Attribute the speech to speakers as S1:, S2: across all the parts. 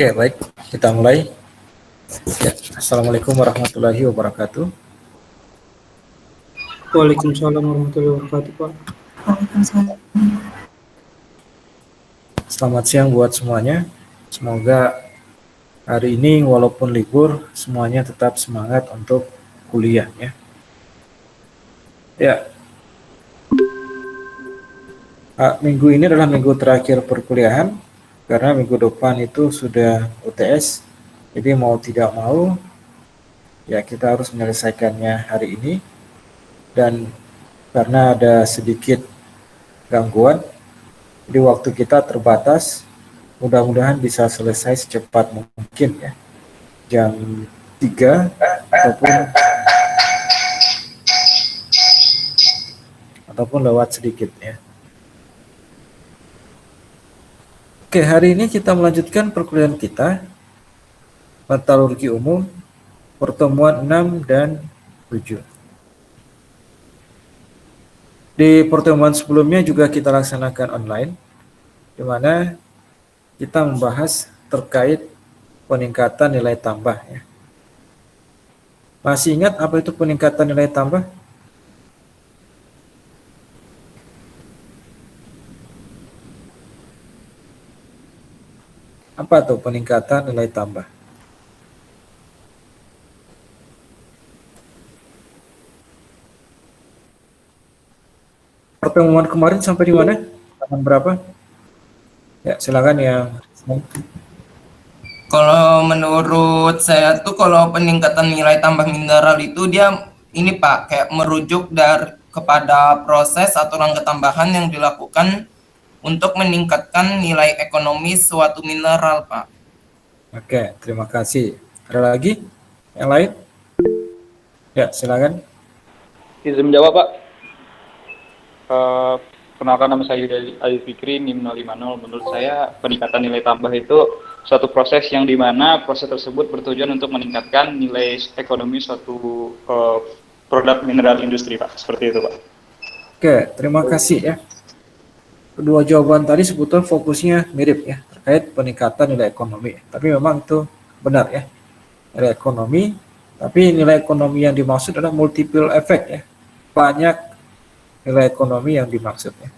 S1: Oke, baik, kita mulai. Ya, Assalamualaikum warahmatullahi wabarakatuh.
S2: Waalaikumsalam warahmatullahi wabarakatuh, Pak.
S1: Selamat siang buat semuanya. Semoga hari ini walaupun libur, semuanya tetap semangat untuk kuliah ya. Ya, minggu ini adalah minggu terakhir perkuliahan karena minggu depan itu sudah UTS. Jadi mau tidak mau ya kita harus menyelesaikannya hari ini, dan karena ada sedikit gangguan, jadi waktu kita terbatas. Mudah-mudahan bisa selesai secepat mungkin ya, jam 3 ataupun lewat sedikit ya. Oke, hari ini kita melanjutkan perkuliahan kita metalurgi umum pertemuan 6 dan 7. Di pertemuan sebelumnya juga kita laksanakan online, di mana kita membahas terkait peningkatan nilai tambah ya. Masih ingat apa itu peningkatan nilai tambah? Apa tuh peningkatan nilai tambah? Pertemuan kemarin sampai di mana? Halaman berapa? Ya, silakan yang.
S3: Kalau menurut saya tuh kalau peningkatan nilai tambah mineral itu dia ini Pak kayak merujuk kepada proses atau langkah tambahan yang dilakukan untuk meningkatkan nilai ekonomi suatu mineral Pak.
S1: Oke, terima kasih. Ada lagi yang lain? Ya, silakan.
S4: Izin menjawab, Pak. Perkenalkan, nama saya Adi Fikri, NIM 050. Menurut saya peningkatan nilai tambah itu suatu proses yang dimana proses tersebut bertujuan untuk meningkatkan nilai ekonomi suatu produk mineral industri, Pak. Seperti itu, Pak.
S1: Oke, terima kasih ya. Kedua jawaban tadi sebetulnya fokusnya mirip ya, terkait peningkatan nilai ekonomi. Tapi memang itu benar ya, nilai ekonomi. Tapi nilai ekonomi yang dimaksud adalah multiple effect ya. Banyak nilai ekonomi yang dimaksud ya.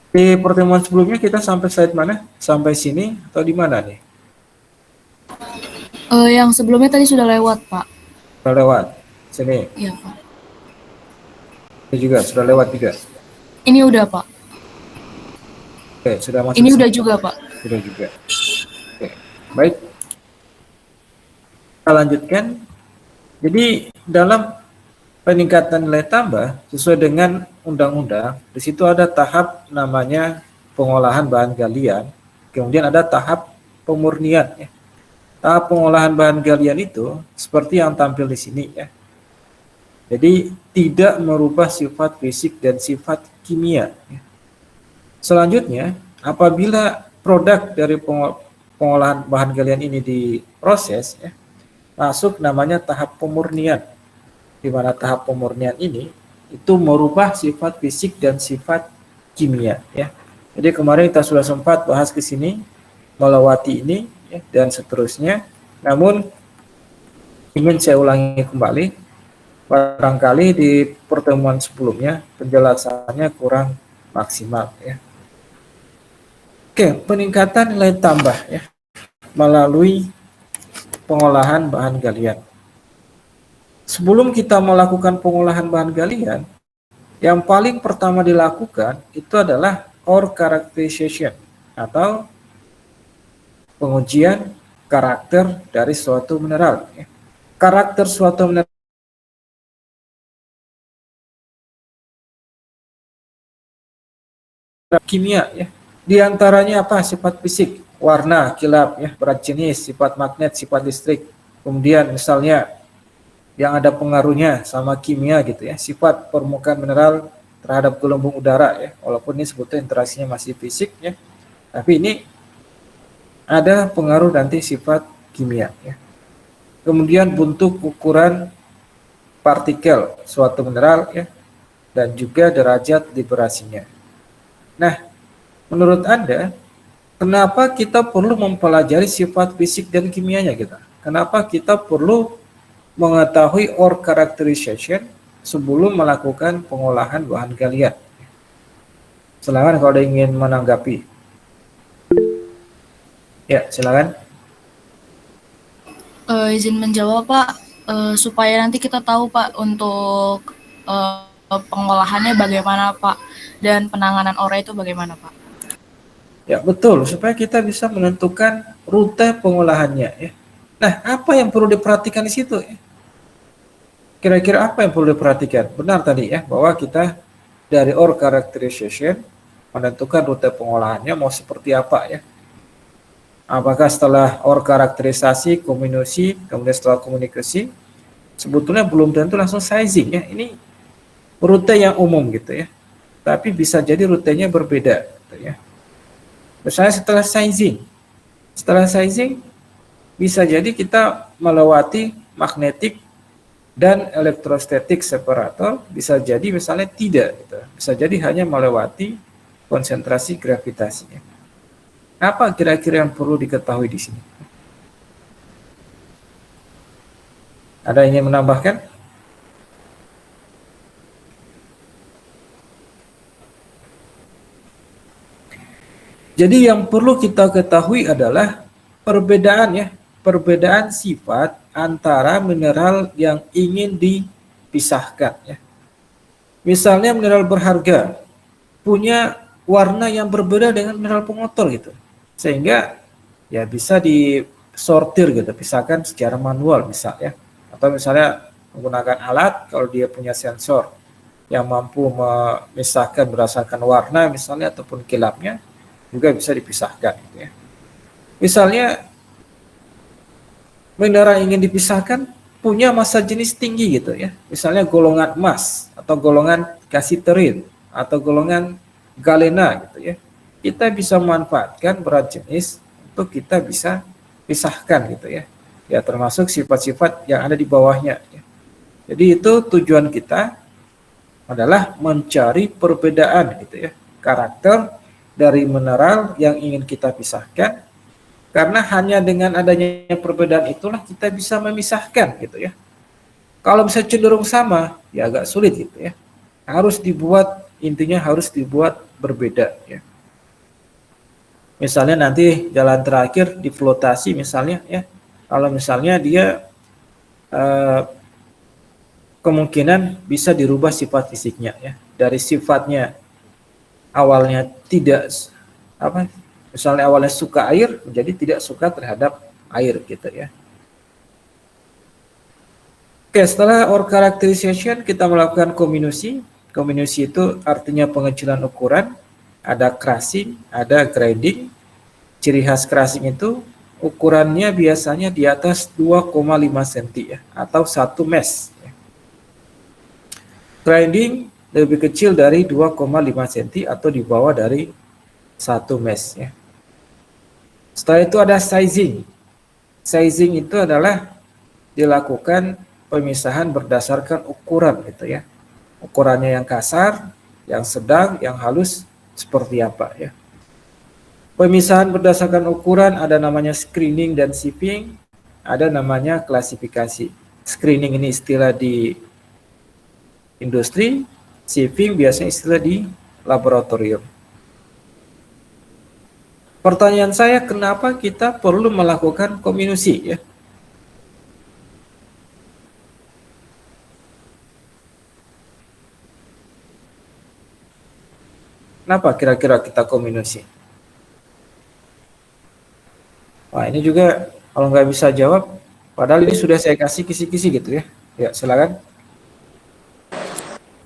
S1: Di pertemuan sebelumnya kita sampai slide mana? Sampai sini atau di mana nih?
S5: Yang sebelumnya tadi sudah lewat, Pak.
S1: Sudah lewat. Sini.
S5: Iya, Pak.
S1: Ini juga sudah lewat juga.
S5: Ini udah, Pak.
S1: Oke, sudah masuk.
S5: Ini udah juga, Pak.
S1: Sudah juga. Oke, baik. Kita lanjutkan. Jadi dalam peningkatan nilai tambah sesuai dengan undang-undang, di situ ada tahap namanya pengolahan bahan galian, kemudian ada tahap pemurnian ya. Tahap pengolahan bahan galian itu seperti yang tampil di sini ya. Jadi tidak merubah sifat fisik dan sifat kimia ya. Selanjutnya, apabila produk dari pengolahan bahan galian ini diproses ya, masuk namanya tahap pemurnian, di mana tahap pemurnian ini itu merubah sifat fisik dan sifat kimia ya. Jadi kemarin kita sudah sempat bahas ke sini, melewati ini ya, dan seterusnya. Namun ingin saya ulangi kembali, barangkali di pertemuan sebelumnya penjelasannya kurang maksimal ya. Oke, peningkatan nilai tambah ya melalui pengolahan bahan galian. Sebelum kita melakukan pengolahan bahan galian, yang paling pertama dilakukan itu adalah ore characterization atau pengujian karakter dari suatu mineral. Karakter suatu mineral kimia ya. Di antaranya apa? Sifat fisik, warna, kilap ya, berat jenis, sifat magnet, sifat listrik. Kemudian misalnya yang ada pengaruhnya sama kimia gitu ya, sifat permukaan mineral terhadap gelembung udara ya, walaupun ini sebetulnya interaksinya masih fisik ya, tapi ini ada pengaruh nanti sifat kimia ya. Kemudian bentuk ukuran partikel suatu mineral ya, dan juga derajat liberasinya. Nah, menurut Anda kenapa kita perlu mempelajari sifat fisik dan kimianya kita? Kenapa kita perlu mengetahui ore characterization sebelum melakukan pengolahan bahan galian? Silakan kalau ada ingin menanggapi. Ya, silakan.
S5: Izin menjawab Pak, supaya nanti kita tahu Pak untuk pengolahannya bagaimana Pak dan penanganan ore itu bagaimana Pak?
S1: Ya, betul, supaya kita bisa menentukan rute pengolahannya ya. Nah, apa yang perlu diperhatikan di situ ya? Kira-kira apa yang perlu diperhatikan? Benar tadi ya, bahwa kita dari ore characterization menentukan rute pengolahannya mau seperti apa ya. Apakah setelah ore karakterisasi, kombinasi, kemudian setelah komunikasi, sebetulnya belum tentu langsung sizing ya. Ini rute yang umum gitu ya. Tapi bisa jadi rutenya berbeda gitu ya. Misalnya setelah sizing bisa jadi kita melewati magnetik dan elektrostatik separator, bisa jadi misalnya tidak gitu. Bisa jadi hanya melewati konsentrasi gravitasinya. Apa kira-kira yang perlu diketahui di sini? Ada yang ingin menambahkan? Jadi yang perlu kita ketahui adalah perbedaan sifat antara mineral yang ingin dipisahkan ya. Misalnya mineral berharga punya warna yang berbeda dengan mineral pengotor gitu. Sehingga ya bisa disortir gitu, pisahkan secara manual misalnya. Atau misalnya menggunakan alat kalau dia punya sensor yang mampu memisahkan berdasarkan warna misalnya ataupun kilapnya, juga bisa dipisahkan gitu ya. Misalnya mineral yang ingin dipisahkan punya massa jenis tinggi gitu ya. Misalnya golongan emas atau golongan kasiterin atau golongan galena gitu ya. Kita bisa memanfaatkan berat jenis untuk kita bisa pisahkan gitu ya. Ya termasuk sifat-sifat yang ada di bawahnya ya. Jadi itu tujuan kita adalah mencari perbedaan gitu ya. Karakter dari mineral yang ingin kita pisahkan, karena hanya dengan adanya perbedaan itulah kita bisa memisahkan gitu ya. Kalau bisa cenderung sama ya agak sulit gitu ya, intinya harus dibuat berbeda ya. Misalnya nanti jalan terakhir di flotasi misalnya ya, kalau misalnya dia kemungkinan bisa dirubah sifat fisiknya ya, dari sifatnya awalnya misalnya awalnya suka air menjadi tidak suka terhadap air gitu ya. Oke, setelah ore characterization kita melakukan kombinasi. Kombinasi itu artinya pengecilan ukuran, ada crushing, ada grinding. Ciri khas crushing itu ukurannya biasanya di atas 2,5 cm ya, atau 1 mesh. Grinding lebih kecil dari 2,5 cm atau di bawah dari 1 mesh ya. Setelah itu ada sizing. Sizing itu adalah dilakukan pemisahan berdasarkan ukuran gitu ya. Ukurannya yang kasar, yang sedang, yang halus seperti apa ya. Pemisahan berdasarkan ukuran ada namanya screening dan sieving, ada namanya klasifikasi. Screening ini istilah di industri, sieving biasanya istilah di laboratorium. Pertanyaan saya, kenapa kita perlu melakukan kombinasi ya? Kenapa kira-kira kita kombinasi? Wah, ini juga kalau nggak bisa jawab, padahal ini sudah saya kasih kisi-kisi gitu ya. Ya, silakan.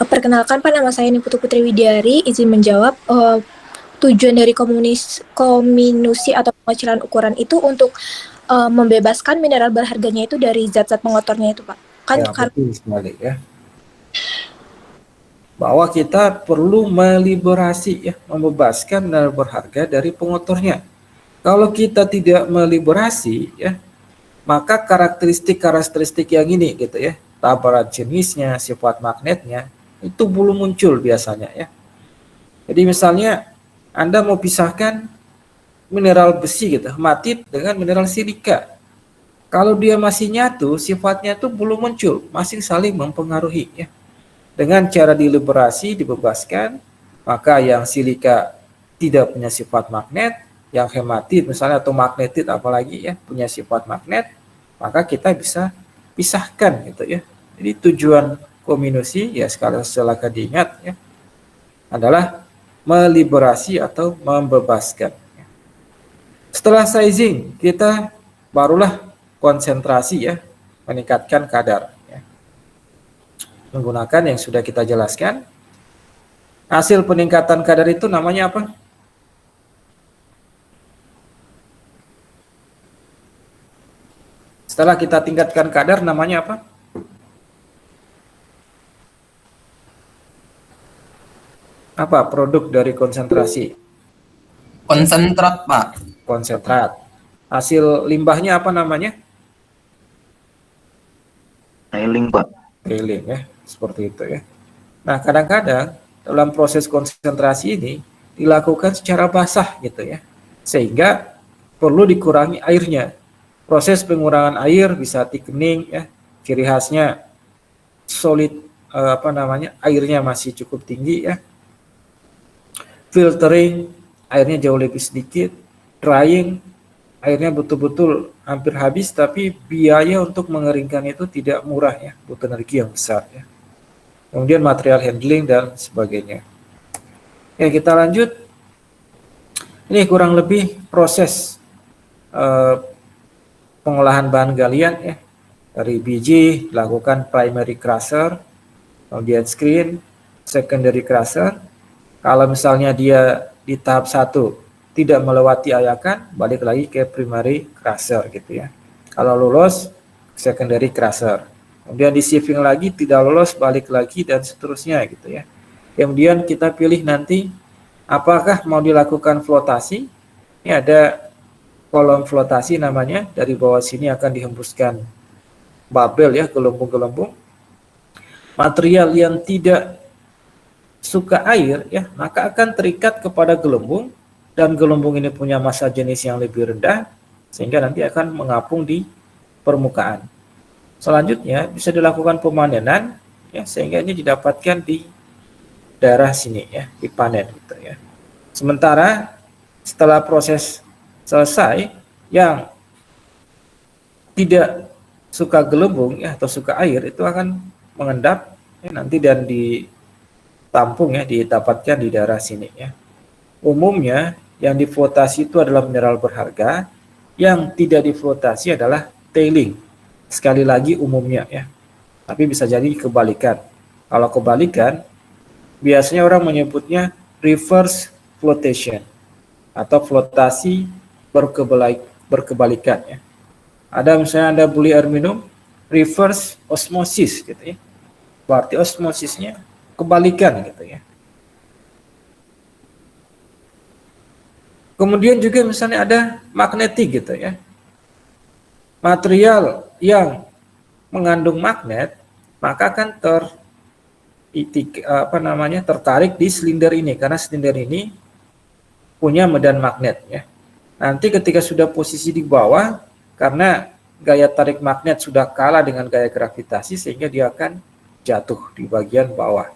S6: Perkenalkan Pak, nama saya Niputu Putri Widiari, izin menjawab. Tujuan dari kombinasi atau pengecilan ukuran itu untuk membebaskan mineral berharganya itu dari zat-zat pengotornya itu Pak.
S1: Ya, betul sekali ya. Bahwa kita perlu meliberasi ya, membebaskan mineral berharga dari pengotornya. Kalau kita tidak meliberasi ya, maka karakteristik yang ini gitu ya, tabaran jenisnya, sifat magnetnya itu belum muncul biasanya ya. Jadi misalnya Anda mau pisahkan mineral besi gitu, hematit dengan mineral silika. Kalau dia masih nyatu, sifatnya itu belum muncul, masih saling mempengaruhi ya. Dengan cara diliberasi, dibebaskan, maka yang silika tidak punya sifat magnet, yang hematit misalnya atau magnetit apalagi ya punya sifat magnet, maka kita bisa pisahkan gitu ya. Jadi tujuan kombinasi ya sekali silakan diingat ya adalah meliberasi atau membebaskan. Setelah sizing, kita barulah konsentrasi ya, meningkatkan kadar ya. Menggunakan yang sudah kita jelaskan. Hasil peningkatan kadar itu namanya apa? Setelah kita tingkatkan kadar namanya apa? Apa produk dari konsentrasi?
S3: Konsentrat, Pak.
S1: Konsentrat. Hasil limbahnya apa namanya?
S7: Nailing, Pak.
S1: Tailing ya, seperti itu ya. Nah, kadang-kadang dalam proses konsentrasi ini dilakukan secara basah gitu ya. Sehingga perlu dikurangi airnya. Proses pengurangan air bisa thickening ya. Ciri khasnya solid airnya masih cukup tinggi ya. Filtering, airnya jauh lebih sedikit. Drying, airnya betul-betul hampir habis, tapi biaya untuk mengeringkan itu tidak murah ya, butuh energi yang besar ya. Kemudian material handling dan sebagainya. Ya, kita lanjut. Ini kurang lebih proses pengolahan bahan galian ya. Dari biji dilakukan primary crusher, kemudian screen, secondary crusher. Kalau misalnya dia di tahap 1 tidak melewati ayakan, balik lagi ke primary crusher gitu ya. Kalau lolos, secondary crusher. Kemudian di sieving lagi, tidak lolos, balik lagi dan seterusnya gitu ya. Kemudian kita pilih nanti apakah mau dilakukan flotasi. Ini ada kolom flotasi namanya, dari bawah sini akan dihembuskan bubble ya, gelembung-gelembung. Material yang tidak suka air ya, maka akan terikat kepada gelembung, dan gelembung ini punya massa jenis yang lebih rendah sehingga nanti akan mengapung di permukaan. Selanjutnya bisa dilakukan pemanenan ya, sehingga ini didapatkan di daerah sini ya, dipanen gitu ya. Sementara setelah proses selesai, yang tidak suka gelembung ya atau suka air itu akan mengendap ya, nanti dan ditampung ya, didapatkan di daerah sini ya. Umumnya yang diflotasi itu adalah mineral berharga, yang tidak diflotasi adalah tailing. Sekali lagi umumnya ya, tapi bisa jadi kebalikan. Kalau kebalikan, biasanya orang menyebutnya reverse flotation atau flotasi berkebalikan ya. Ada misalnya Anda beli air minum, reverse osmosis gitu ya. Berarti osmosisnya kebalikan gitu ya. Kemudian juga misalnya ada magnetik gitu ya. Material yang mengandung magnet maka akan tertarik di silinder ini, karena silinder ini punya medan magnet ya. Nanti ketika sudah posisi di bawah, karena gaya tarik magnet sudah kalah dengan gaya gravitasi, sehingga dia akan jatuh di bagian bawah.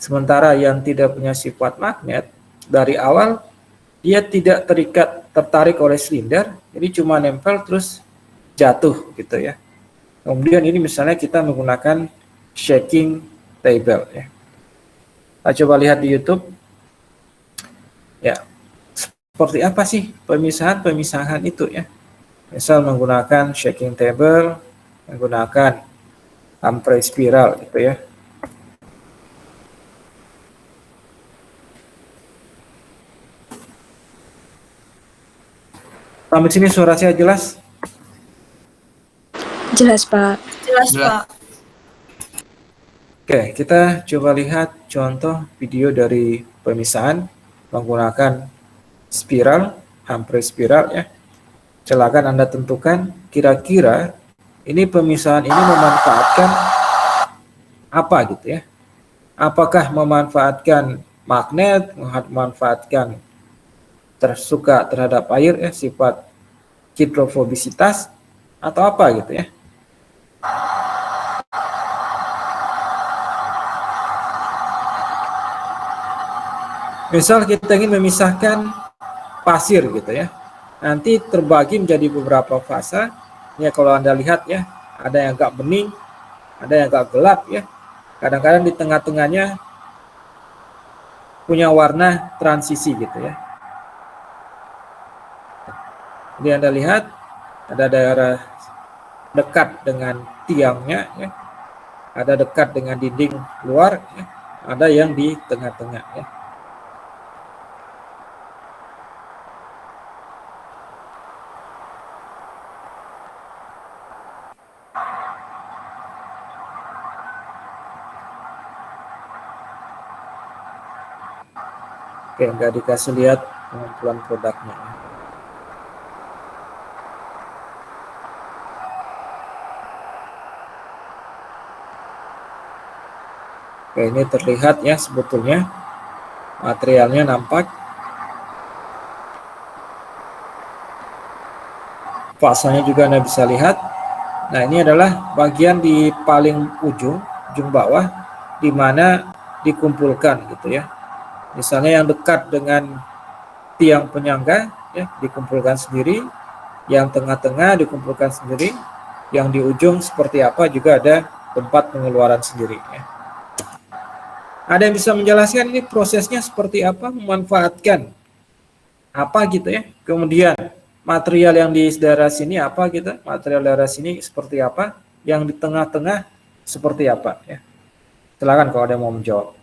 S1: Sementara yang tidak punya sifat magnet dari awal, dia tidak tertarik oleh silinder, jadi cuma nempel terus jatuh gitu ya. Kemudian ini misalnya kita menggunakan shaking table ya. Kita coba lihat di YouTube. Ya, seperti apa sih pemisahan itu ya. Misal menggunakan shaking table, menggunakan Humphrey spiral gitu ya. Sampai sini suara saya jelas?
S6: Jelas, Pak.
S5: Jelas,
S3: Jelas.
S5: Pak.
S1: Oke, kita coba lihat contoh video dari pemisahan menggunakan spiral, Humphrey spiral ya. Silakan Anda tentukan kira-kira ini pemisahan ini memanfaatkan apa gitu ya. Apakah memanfaatkan magnet, memanfaatkan tersuka terhadap air ya, sifat hidrofobisitas atau apa gitu ya. Misal kita ingin memisahkan pasir gitu ya, nanti terbagi menjadi beberapa fase ya. Kalau Anda lihat ya, ada yang agak bening, ada yang agak gelap ya, kadang-kadang di tengah-tengahnya punya warna transisi gitu ya. Jadi Anda lihat ada daerah dekat dengan tiangnya ya, ada dekat dengan dinding luar ya, ada yang di tengah-tengah ya. Oke, nggak dikasih lihat pengumpulan produknya ya. Oke, ini terlihat ya, sebetulnya materialnya nampak. Fasanya juga Anda bisa lihat. Nah, ini adalah bagian di paling ujung bawah, di mana dikumpulkan gitu ya. Misalnya yang dekat dengan tiang penyangga ya, dikumpulkan sendiri, yang tengah-tengah dikumpulkan sendiri, yang di ujung seperti apa juga ada tempat pengeluaran sendiri ya. Ada yang bisa menjelaskan ini prosesnya seperti apa, memanfaatkan apa gitu ya. Kemudian material yang di daerah sini apa gitu, material daerah sini seperti apa, yang di tengah-tengah seperti apa ya. Silakan kalau ada yang mau menjawab.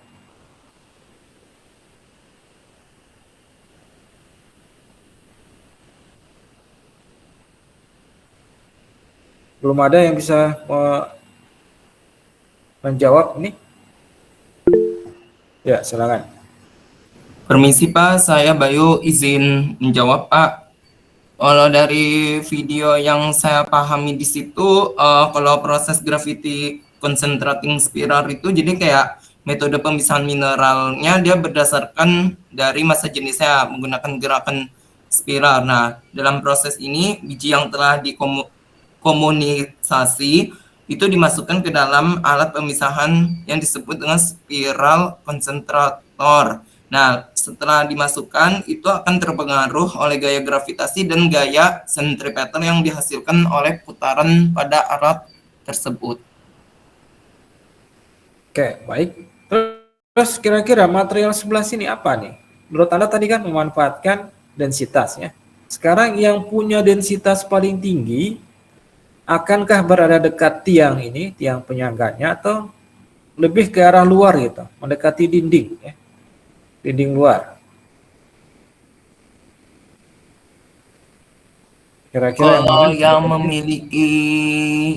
S1: Belum ada yang bisa menjawab ini? Ya, silakan.
S3: Permisi Pak, saya Bayu izin menjawab Pak. Kalau dari video yang saya pahami di situ, kalau proses gravity concentrating spiral itu jadi kayak metode pemisahan mineralnya dia berdasarkan dari massa jenisnya menggunakan gerakan spiral. Nah, dalam proses ini biji yang telah dikomunisasi itu dimasukkan ke dalam alat pemisahan yang disebut dengan spiral konsentrator. Nah, setelah dimasukkan itu akan terpengaruh oleh gaya gravitasi dan gaya sentripetal yang dihasilkan oleh putaran pada alat tersebut.
S1: Oke, baik. Terus kira-kira material sebelah sini apa nih? Menurut Anda tadi kan memanfaatkan densitas ya. Sekarang yang punya densitas paling tinggi akankah berada dekat tiang ini, tiang penyangganya, atau lebih ke arah luar gitu, mendekati dinding ya, dinding luar? Kira-kira
S3: Kalau yang memiliki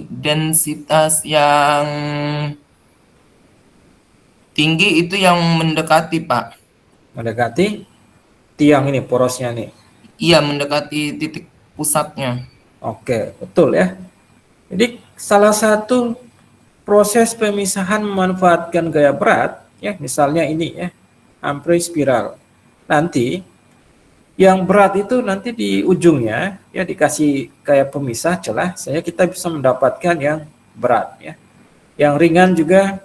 S3: densitas yang tinggi itu yang mendekati, Pak.
S1: mendekati tiang ini, porosnya nih.
S3: Iya, mendekati titik pusatnya.
S1: Oke, betul ya. Jadi salah satu proses pemisahan memanfaatkan gaya berat ya, misalnya ini ya, ampere spiral. Nanti yang berat itu nanti di ujungnya ya dikasih kayak pemisah celah, sehingga kita bisa mendapatkan yang berat ya. Yang ringan juga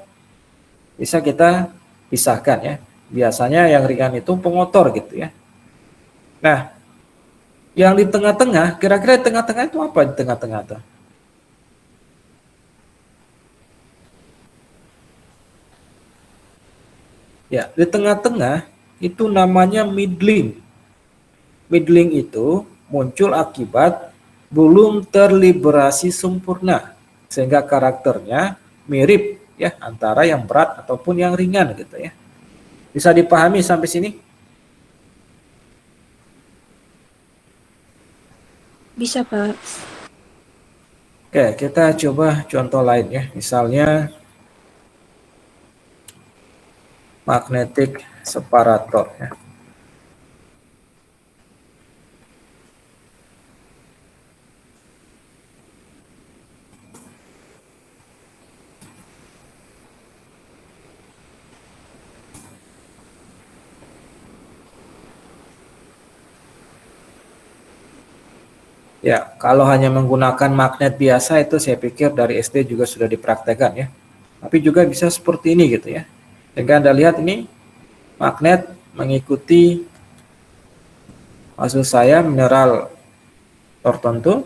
S1: bisa kita pisahkan ya. Biasanya yang ringan itu pengotor gitu ya. Nah, yang di tengah-tengah, kira-kira di tengah-tengah itu apa di tengah-tengah tuh? Ya, di tengah-tengah itu namanya middling. Middling itu muncul akibat belum terliberasi sempurna, sehingga karakternya mirip ya antara yang berat ataupun yang ringan gitu ya. Bisa dipahami sampai sini?
S6: Bisa, Pak.
S1: Oke, kita coba contoh lain ya. Misalnya magnetic separator ya. Ya, kalau hanya menggunakan magnet biasa itu saya pikir dari SD juga sudah dipraktekkan ya. Tapi juga bisa seperti ini gitu ya. Dengan Anda lihat ini magnet mengikuti, maksud saya mineral tertentu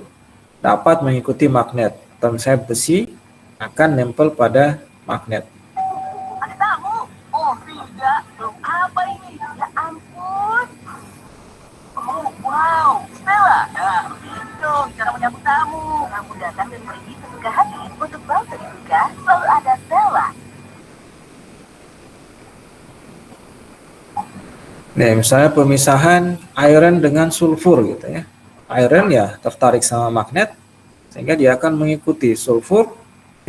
S1: dapat mengikuti magnet. Atau misalnya besi akan nempel pada magnet.
S7: Ada tamu? Oh tidak, belum apa ini? Ya ampun. Oh wow, Stella. Nah, itu cara menyambut tamu. Kamu datang dan pergi sesuka hati. Untuk bangsa dibuka, selalu ada Stella.
S1: Nih, misalnya pemisahan iron dengan sulfur gitu ya. Iron ya tertarik sama magnet, sehingga dia akan mengikuti. Sulfur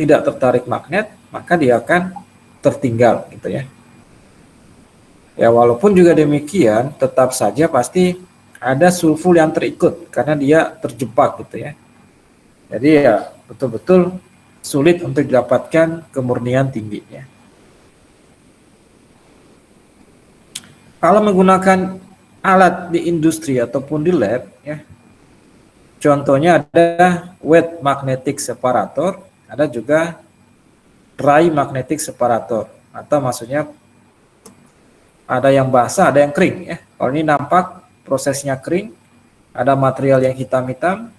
S1: tidak tertarik magnet, maka dia akan tertinggal gitu ya. Ya, walaupun juga demikian, tetap saja pasti ada sulfur yang terikut karena dia terjebak gitu ya. Jadi ya betul-betul sulit untuk didapatkan kemurnian tinggi ya. Kalau menggunakan alat di industri ataupun di lab ya, contohnya ada wet magnetic separator, ada juga dry magnetic separator, atau maksudnya ada yang basah, ada yang kering ya. Kalau ini nampak prosesnya kering, ada material yang hitam-hitam,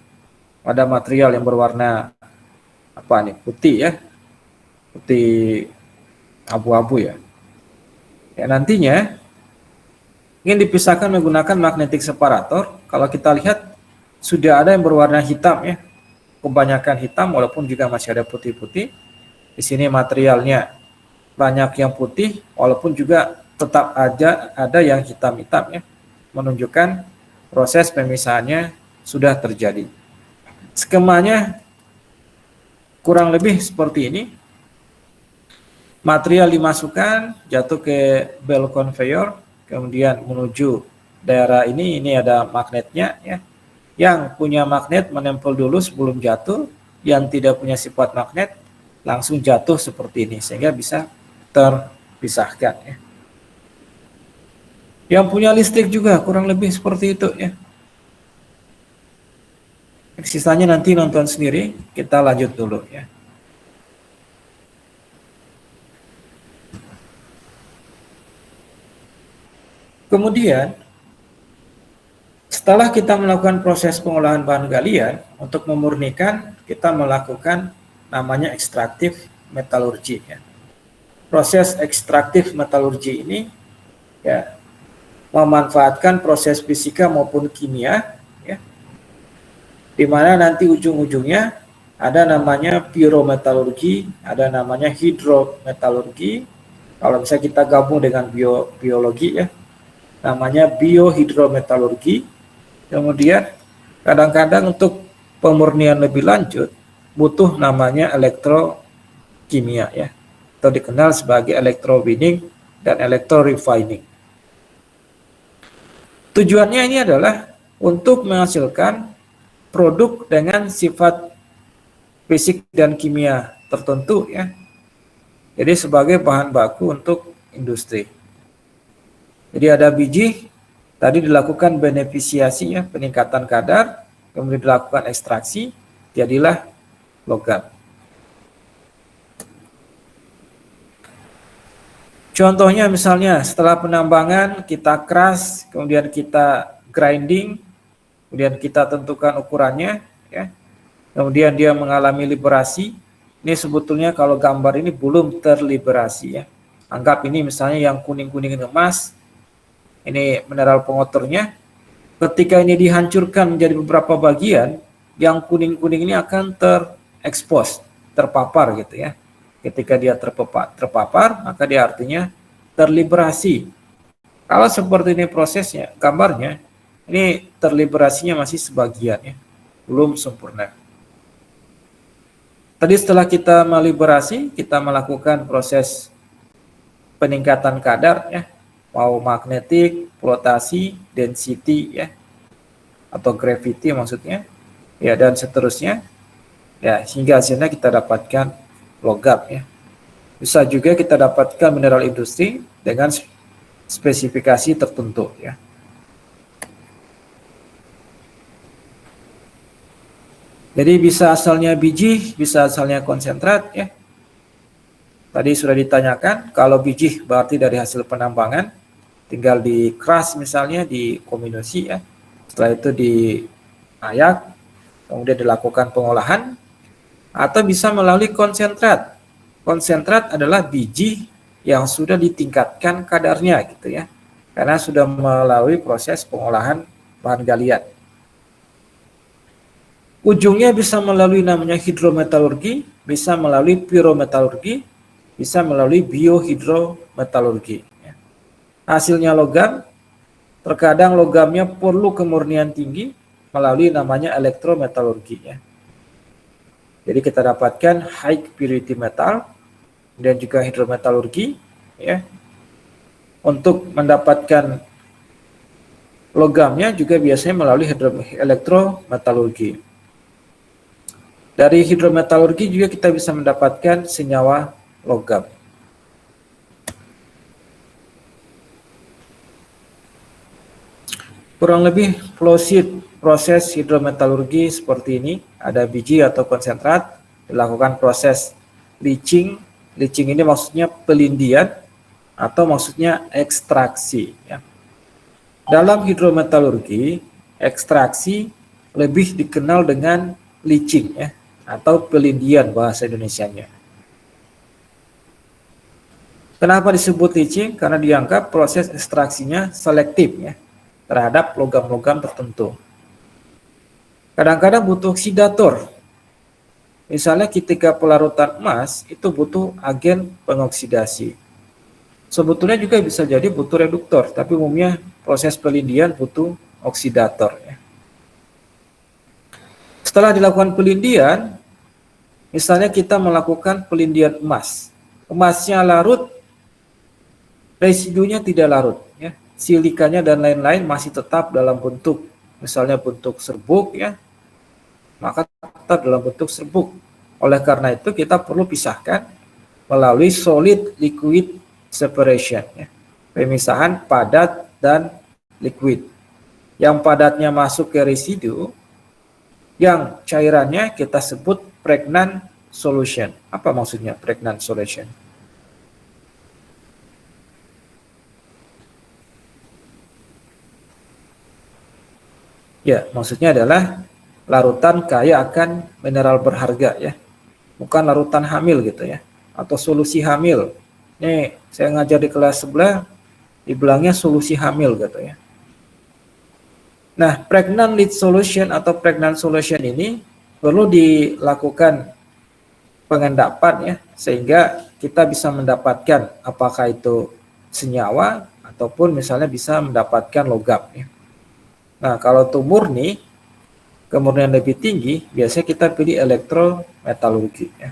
S1: ada material yang berwarna apa nih, putih ya, putih abu-abu ya. Ya, nantinya ingin dipisahkan menggunakan magnetic separator. Kalau kita lihat sudah ada yang berwarna hitam ya, kebanyakan hitam walaupun juga masih ada putih-putih. Di sini materialnya banyak yang putih walaupun juga tetap ada yang hitam-hitam ya, menunjukkan proses pemisahannya sudah terjadi. Skemanya kurang lebih seperti ini. Material dimasukkan, jatuh ke belt conveyor, kemudian menuju daerah ini ada magnetnya ya. Yang punya magnet menempel dulu sebelum jatuh, yang tidak punya sifat magnet langsung jatuh seperti ini sehingga bisa terpisahkan ya. Yang punya listrik juga kurang lebih seperti itu ya. Sisanya nanti nonton sendiri, kita lanjut dulu ya. Kemudian setelah kita melakukan proses pengolahan bahan galian, untuk memurnikan kita melakukan namanya ekstraktif metalurgi ya. Proses ekstraktif metalurgi ini ya memanfaatkan proses fisika maupun kimia ya, di mana nanti ujung-ujungnya ada namanya pyrometalurgi, ada namanya hidrometalurgi. Kalau misalnya kita gabung dengan biologi ya, namanya biohidrometalurgi. Kemudian kadang-kadang untuk pemurnian lebih lanjut butuh namanya elektrokimia ya, atau dikenal sebagai electrowinning dan electrorefining. Tujuannya ini adalah untuk menghasilkan produk dengan sifat fisik dan kimia tertentu ya. Jadi sebagai bahan baku untuk industri. Jadi ada biji, tadi dilakukan beneficiasi ya, peningkatan kadar, kemudian dilakukan ekstraksi, jadilah logam. Contohnya misalnya setelah penambangan kita keras, kemudian kita grinding, kemudian kita tentukan ukurannya ya. Kemudian dia mengalami liberasi. Ini sebetulnya kalau gambar ini belum terliberasi ya. Anggap ini misalnya yang kuning-kuning emas, ini mineral pengotornya. Ketika ini dihancurkan menjadi beberapa bagian, yang kuning-kuning ini akan terekspos, terpapar gitu ya. Ketika dia terpapar, maka dia artinya terliberasi. Kalau seperti ini prosesnya, gambarnya, ini terliberasinya masih sebagian ya, belum sempurna. Tadi setelah kita meliberasi, kita melakukan proses peningkatan kadar ya, mau magnetik, flotasi, density ya, atau gravity maksudnya, ya dan seterusnya, ya hingga hasilnya kita dapatkan logam ya. Bisa juga kita dapatkan mineral industri dengan spesifikasi tertentu ya. Jadi bisa asalnya biji, bisa asalnya konsentrat ya. Tadi sudah ditanyakan, kalau biji berarti dari hasil penambangan, tinggal di crush misalnya, di kombinasi ya. Setelah itu diayak, kemudian dilakukan pengolahan, atau bisa melalui konsentrat. Konsentrat adalah biji yang sudah ditingkatkan kadarnya gitu ya, karena sudah melalui proses pengolahan bahan galian. Ujungnya bisa melalui namanya hidrometalurgi, bisa melalui pirometalurgi, bisa melalui biohidrometalurgi. Hasilnya logam, terkadang logamnya perlu kemurnian tinggi melalui namanya elektrometalurgi ya. Jadi kita dapatkan high purity metal dan juga hidrometalurgi ya. Untuk mendapatkan logamnya juga biasanya melalui elektrometalurgi. Dari hidrometalurgi juga kita bisa mendapatkan senyawa logam. Kurang lebih flowsheet proses hidrometalurgi seperti ini. Ada biji atau konsentrat, dilakukan proses leaching. Leaching ini maksudnya pelindian atau maksudnya ekstraksi ya. Dalam hidrometalurgi, ekstraksi lebih dikenal dengan leaching ya, atau pelindian bahasa Indonesianya. Kenapa disebut leaching? Karena dianggap proses ekstraksinya selektif ya, terhadap logam-logam tertentu. Kadang-kadang butuh oksidator. Misalnya ketika pelarutan emas itu butuh agen pengoksidasi. Sebetulnya juga bisa jadi butuh reduktor, tapi umumnya proses pelindian butuh oksidator ya. Setelah dilakukan pelindian, misalnya kita melakukan pelindian emas. Emasnya larut, residunya tidak larut ya. Silikanya dan lain-lain masih tetap dalam bentuk, misalnya bentuk serbuk ya, maka tetap dalam bentuk serbuk. Oleh karena itu kita perlu pisahkan melalui solid liquid separation ya, pemisahan padat dan liquid. Yang padatnya masuk ke residu, yang cairannya kita sebut pregnant solution. Apa maksudnya pregnant solution? Ya, maksudnya adalah larutan kaya akan mineral berharga ya, bukan larutan hamil gitu ya, atau solusi hamil. Nih, saya ngajar di kelas sebelah, dibilangnya solusi hamil gitu ya. Nah, pregnant lead solution atau pregnant solution ini perlu dilakukan pengendapan ya, sehingga kita bisa mendapatkan apakah itu senyawa ataupun misalnya bisa mendapatkan logam ya. Nah, kalau itu murni, kemurnian lebih tinggi, biasanya kita pilih elektrometalurgi ya.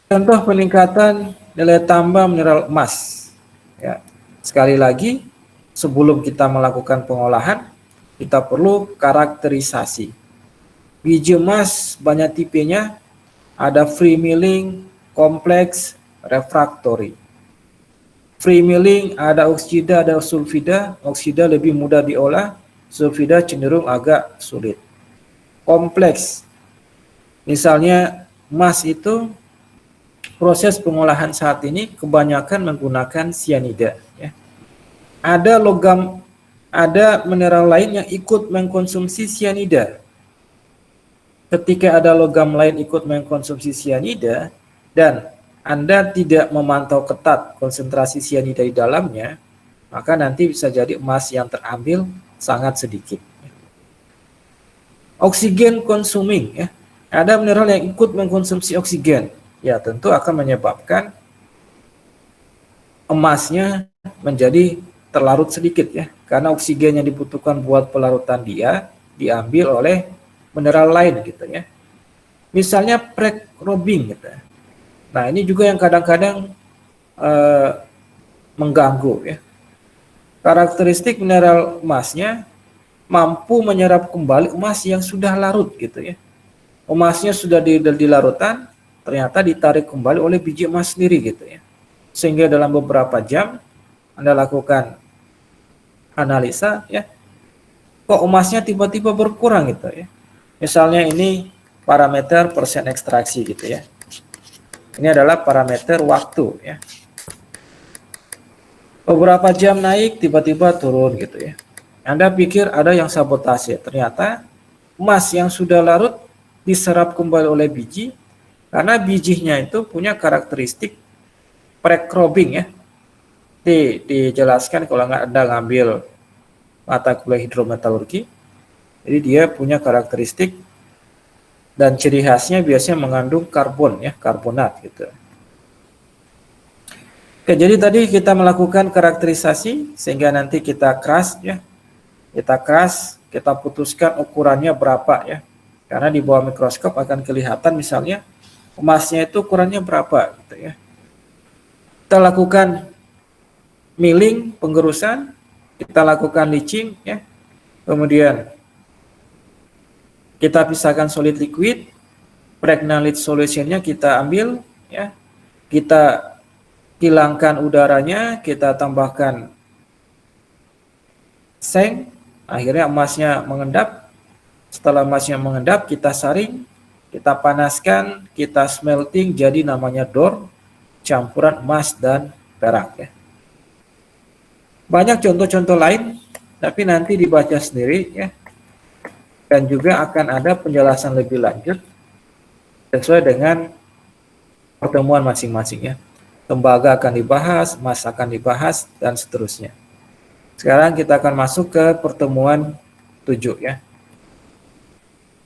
S1: Contoh peningkatan nilai tambah mineral emas ya. Sekali lagi, sebelum kita melakukan pengolahan, kita perlu karakterisasi. Biji emas banyak tipenya, ada free milling, kompleks, refraktori. Free milling ada oksida, ada sulfida. Oksida lebih mudah diolah, sulfida cenderung agak sulit. Kompleks, misalnya emas itu proses pengolahan saat ini kebanyakan menggunakan sianida ya. Ada logam, ada mineral lain yang ikut mengkonsumsi sianida. Ketika ada logam lain ikut mengkonsumsi sianida dan Anda tidak memantau ketat konsentrasi sianida di dalamnya, maka nanti bisa jadi emas yang terambil sangat sedikit. Oksigen consuming ya. Ada mineral yang ikut mengkonsumsi oksigen. Ya, tentu akan menyebabkan emasnya menjadi terlarut sedikit ya, karena oksigen yang dibutuhkan buat pelarutan dia diambil oleh mineral lain gitu ya. Misalnya prekrobing gitu. Nah, ini juga yang kadang-kadang mengganggu ya. Karakteristik mineral emasnya mampu menyerap kembali emas yang sudah larut gitu ya. Emasnya sudah di larutan, ternyata ditarik kembali oleh biji emas sendiri gitu ya. Sehingga dalam beberapa jam Anda lakukan analisa ya, kok emasnya tiba-tiba berkurang gitu ya. Misalnya ini parameter persen ekstraksi gitu ya. Ini adalah parameter waktu ya. Beberapa jam naik, tiba-tiba turun gitu ya. Anda pikir ada yang sabotase, ternyata emas yang sudah larut diserap kembali oleh biji, karena bijinya itu punya karakteristik prekrobing ya. Dijelaskan kalau nggak Anda ngambil mata kuliah hidrometalurgi, jadi dia punya karakteristik dan ciri khasnya biasanya mengandung karbon ya, karbonat gitu. Oke, jadi tadi kita melakukan karakterisasi sehingga nanti kita crush ya. Kita putuskan ukurannya berapa ya. Karena di bawah mikroskop akan kelihatan misalnya emasnya itu ukurannya berapa gitu ya. Kita lakukan milling, penggerusan, kita lakukan leaching ya. Kemudian kita pisahkan solid liquid, pregnant lead solutionnya kita ambil ya. Kita hilangkan udaranya, kita tambahkan seng, akhirnya emasnya mengendap. Setelah emasnya mengendap, kita saring, kita panaskan, kita smelting, jadi namanya DOR, campuran emas dan perak ya. Banyak contoh-contoh lain, tapi nanti dibaca sendiri ya. Dan juga akan ada penjelasan lebih lanjut sesuai dengan pertemuan masing-masing ya. Tembaga akan dibahas, emas akan dibahas, dan seterusnya. Sekarang kita akan masuk ke pertemuan 7 ya.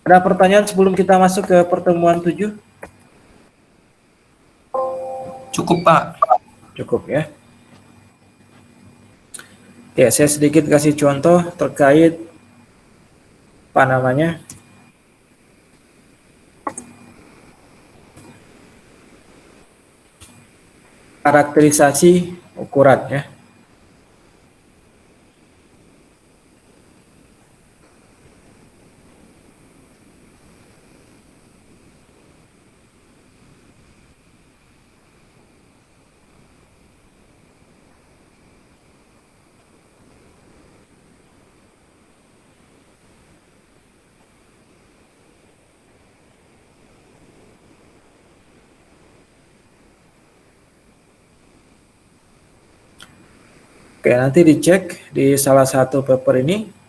S1: Ada pertanyaan sebelum kita masuk ke pertemuan 7?
S3: Cukup, Pak.
S1: Cukup ya. Oke, saya sedikit kasih contoh terkait apa namanya? Karakterisasi ukuran ya. Oke, nanti dicek di salah satu paper ini.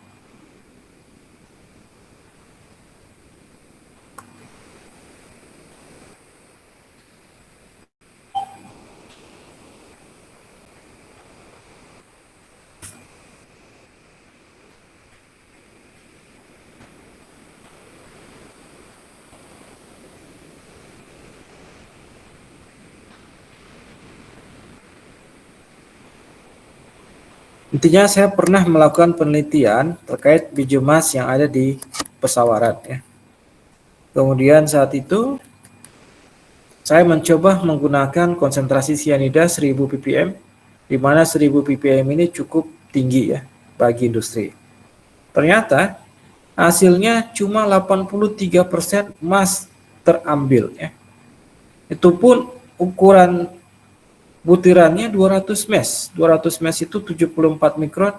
S1: Intinya saya pernah melakukan penelitian terkait biji emas yang ada di pesawaran ya. Kemudian saat itu saya mencoba menggunakan konsentrasi sianida 1000 ppm, di mana 1000 ppm ini cukup tinggi ya bagi industri. Ternyata hasilnya cuma 83% emas terambil ya. Itu pun ukuran butirannya 200 mes. 200 mes itu 74 mikron,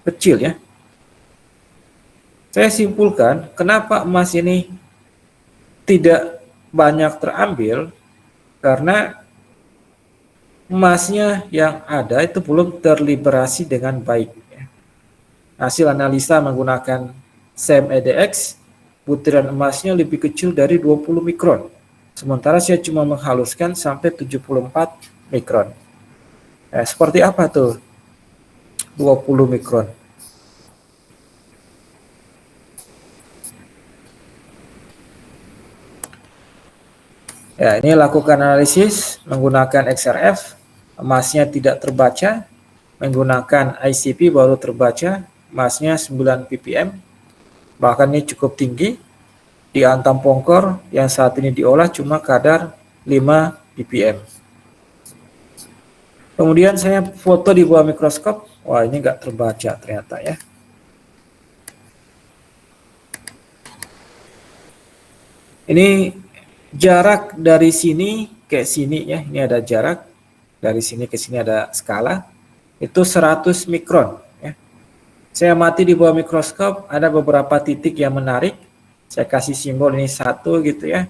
S1: kecil ya. Saya simpulkan kenapa emas ini tidak banyak terambil, karena emasnya yang ada itu belum terliberasi dengan baik ya. Hasil analisa menggunakan SEM-EDX, butiran emasnya lebih kecil dari 20 mikron. Sementara saya cuma menghaluskan sampai 74 mikron. Seperti apa tuh 20 mikron? Ya, ini lakukan analisis menggunakan XRF, emasnya tidak terbaca, menggunakan ICP baru terbaca, emasnya 9 ppm, bahkan ini cukup tinggi. Di Antam Pongkor yang saat ini diolah cuma kadar 5 ppm. Kemudian saya foto di bawah mikroskop, wah ini nggak terbaca ternyata ya. Ini jarak dari sini ke sini ya, ini ada jarak dari sini ke sini, ada skala, itu 100 mikron ya. Saya amati di bawah mikroskop ada beberapa titik yang menarik. Saya kasih simbol ini 1 gitu ya.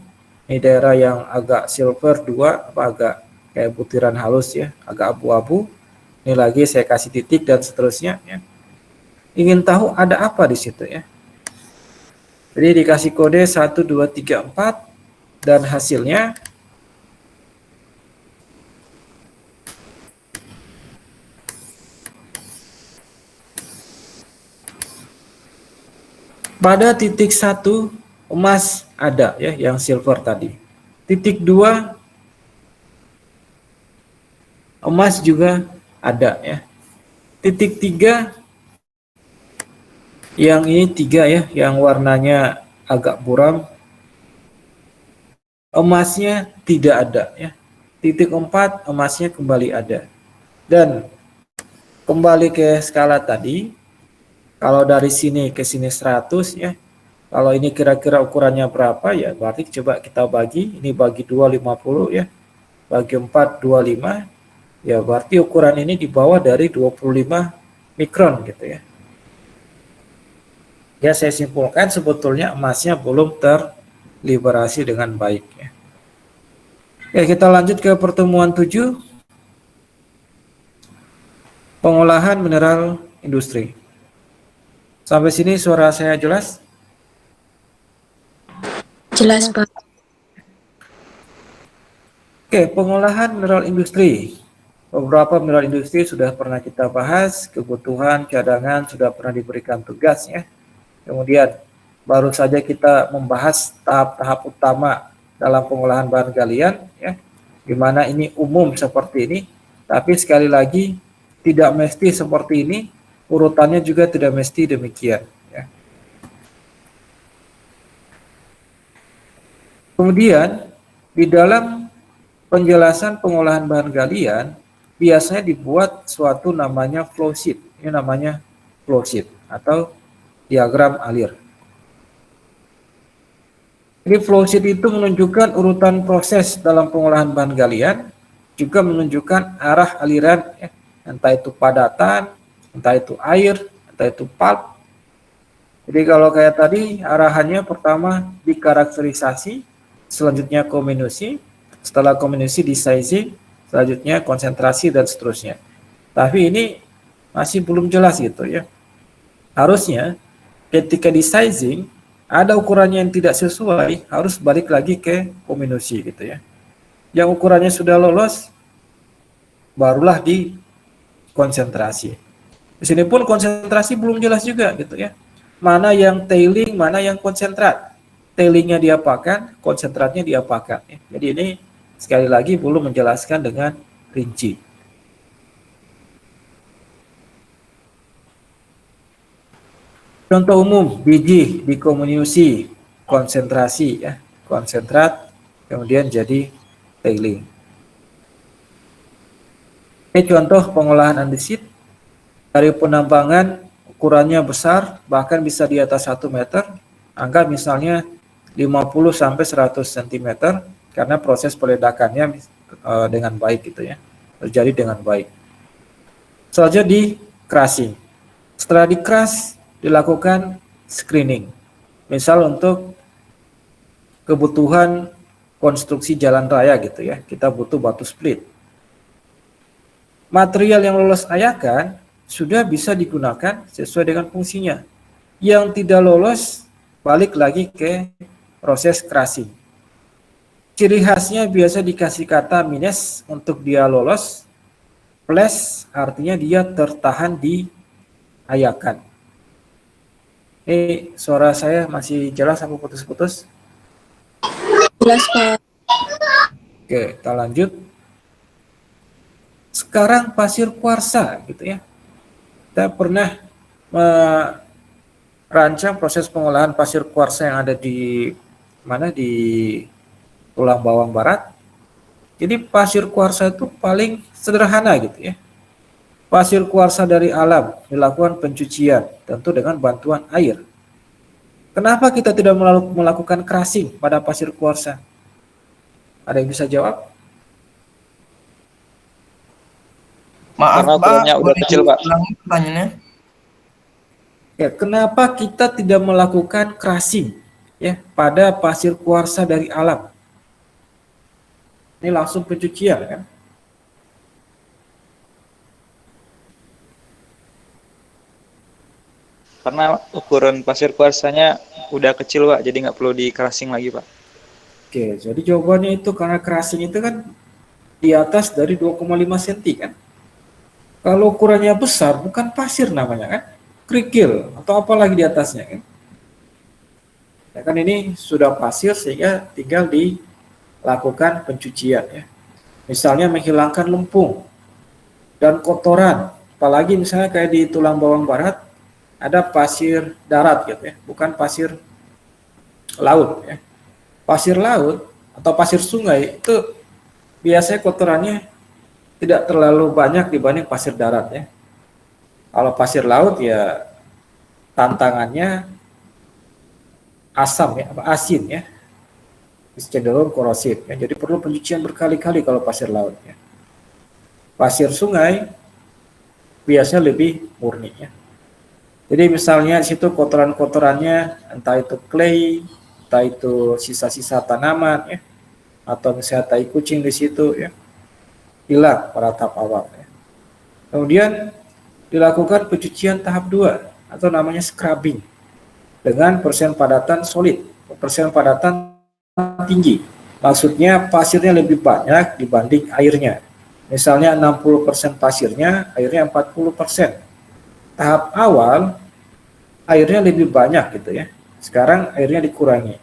S1: Ini daerah yang agak silver 2, agak kayak butiran halus ya, agak abu-abu. Ini lagi saya kasih titik dan seterusnya ya. Ingin tahu ada apa di situ ya. Jadi dikasih kode 1, 2, 3, 4 dan hasilnya pada titik 1 emas ada ya, yang silver tadi. Titik 2 emas juga ada ya. Titik 3 yang ini 3 ya, yang warnanya agak buram, emasnya tidak ada ya. Titik 4 emasnya kembali ada. Dan kembali ke skala tadi, kalau dari sini ke sini 100 ya. Kalau ini kira-kira ukurannya berapa ya, berarti coba kita bagi, ini bagi 2 50 ya. Bagi 4 25. Ya, berarti ukuran ini di bawah dari 25 mikron gitu ya. Ya, saya simpulkan sebetulnya emasnya belum terliberasi dengan baik ya. Oke, kita lanjut ke pertemuan 7. Pengolahan mineral industri. Sampai sini suara saya jelas?
S6: Jelas, Pak.
S1: Oke, pengolahan mineral industri. Beberapa mineral industri sudah pernah kita bahas, kebutuhan, cadangan sudah pernah diberikan tugas ya. Kemudian baru saja kita membahas tahap-tahap utama dalam pengolahan bahan galian ya. Di mana ini umum seperti ini, tapi sekali lagi tidak mesti seperti ini, urutannya juga tidak mesti demikian ya. Kemudian di dalam penjelasan pengolahan bahan galian biasanya dibuat suatu namanya flow sheet. Ini namanya flow sheet atau diagram alir. Ini flow sheet itu menunjukkan urutan proses dalam pengolahan bahan galian, juga menunjukkan arah aliran ya, entah itu padatan, entah itu air, entah itu pulp. Jadi kalau kayak tadi arahannya pertama dikarakterisasi, selanjutnya kombinasi, setelah kombinasi di sizing, selanjutnya konsentrasi dan seterusnya. Tapi ini masih belum jelas gitu ya. Harusnya ketika di sizing ada ukurannya yang tidak sesuai, harus balik lagi ke kombinasi gitu ya. Yang ukurannya sudah lolos, barulah di konsentrasi. Di sini pun konsentrasi belum jelas juga gitu ya. Mana yang tailing, mana yang konsentrat. Tailingnya diapakan, konsentratnya diapakan. Ya. Jadi ini sekali lagi belum menjelaskan dengan rinci. Contoh umum, biji dikombinasi, konsentrasi ya, konsentrat, kemudian jadi tailing. Ini contoh pengolahan andesit dari penambangan ukurannya besar, bahkan bisa di atas 1 meter, angka misalnya 50 sampai 100 cm karena proses peledakannya dengan baik gitu ya, terjadi dengan baik. Selanjutnya di crushing. Setelah di crush dilakukan screening. Misal untuk kebutuhan konstruksi jalan raya gitu ya, kita butuh batu split. Material yang lolos ayakan sudah bisa digunakan sesuai dengan fungsinya. Yang tidak lolos balik lagi ke proses crushing. Ciri khasnya biasa dikasih kata minus untuk dia lolos, plus artinya dia tertahan di ayakan. Ini suara saya masih jelas apa putus-putus?
S6: Jelas, Pak.
S1: Oke, kita lanjut. Sekarang pasir kuarsa gitu ya. Kita pernah merancang proses pengolahan pasir kuarsa yang ada di mana, di Tulang Bawang Barat. Jadi pasir kuarsa itu paling sederhana gitu ya. Pasir kuarsa dari alam dilakukan pencucian tentu dengan bantuan air. Kenapa kita tidak melakukan crushing pada pasir kuarsa? Ada yang bisa jawab?
S3: Maaf
S4: Karena
S3: Pak,
S4: ukurannya udah
S3: boleh
S4: kecil, Pak.
S3: diulangi pertanyaannya?
S1: Ya, kenapa kita tidak melakukan crushing ya pada pasir kuarsa dari alam? Ini langsung pencucian kan?
S4: Karena ukuran pasir kuarsanya udah kecil Pak, jadi nggak perlu di crushing lagi Pak.
S1: Oke, jadi jawabannya itu karena crushing itu kan di atas dari 2,5 cm kan? Kalau ukurannya besar bukan pasir namanya kan? Kerikil atau apa lagi di atasnya kan? Ya kan ini sudah pasir sehingga tinggal dilakukan pencucian ya. Misalnya menghilangkan lempung dan kotoran, apalagi misalnya kayak di tulang bawang barat ada pasir darat gitu ya, bukan pasir laut ya. Pasir laut atau pasir sungai itu biasanya kotorannya tidak terlalu banyak dibanding pasir darat ya. Kalau pasir laut ya tantangannya asam ya, asin ya, cenderung korosif ya. Jadi perlu pencucian berkali-kali kalau pasir laut ya. Pasir sungai biasanya lebih murni ya. Jadi misalnya di situ kotoran-kotorannya entah itu clay, entah itu sisa-sisa tanaman ya, atau misalnya tai kucing di situ ya, hilang pada tahap awal ya. Kemudian dilakukan pencucian tahap 2 atau namanya scrubbing dengan persen padatan solid, persen padatan tinggi. Maksudnya pasirnya lebih banyak dibanding airnya. Misalnya 60% pasirnya, airnya 40%. Tahap awal airnya lebih banyak gitu ya. Sekarang airnya dikurangi.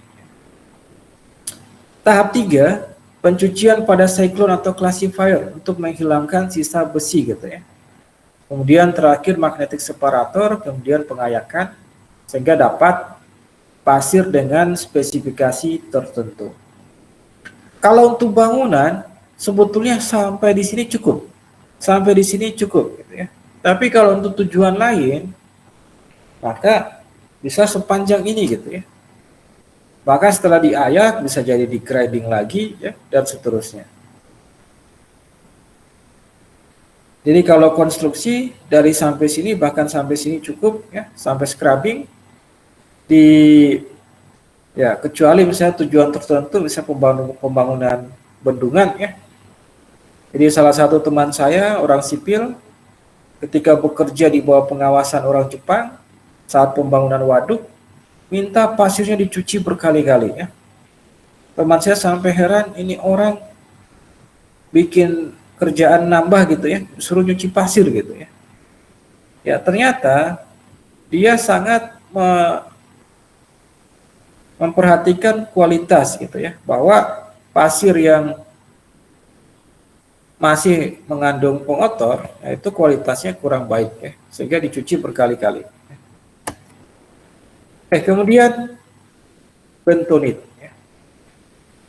S1: Tahap 3, pencucian pada cyclone atau classifier untuk menghilangkan sisa besi gitu ya. Kemudian terakhir magnetic separator, kemudian pengayakan sehingga dapat pasir dengan spesifikasi tertentu. Kalau untuk bangunan sebetulnya sampai di sini cukup. Sampai di sini cukup gitu ya. Tapi kalau untuk tujuan lain maka bisa sepanjang ini gitu ya. Maka setelah diayak bisa jadi di grading lagi ya, dan seterusnya. Jadi kalau konstruksi dari sampai sini bahkan sampai sini cukup ya, sampai scrubbing di ya kecuali misalnya tujuan tertentu misalnya pembangunan bendungan ya. Jadi salah satu teman saya orang sipil ketika bekerja di bawah pengawasan orang Jepang saat pembangunan waduk minta pasirnya dicuci berkali-kali ya. Teman saya sampai heran ini orang bikin kerjaan nambah gitu ya, suruh nyuci pasir gitu ya. Ya ternyata dia sangat memperhatikan kualitas gitu ya, bahwa pasir yang masih mengandung pengotor, ya itu kualitasnya kurang baik ya, sehingga dicuci berkali-kali. Kemudian bentonit. Ya.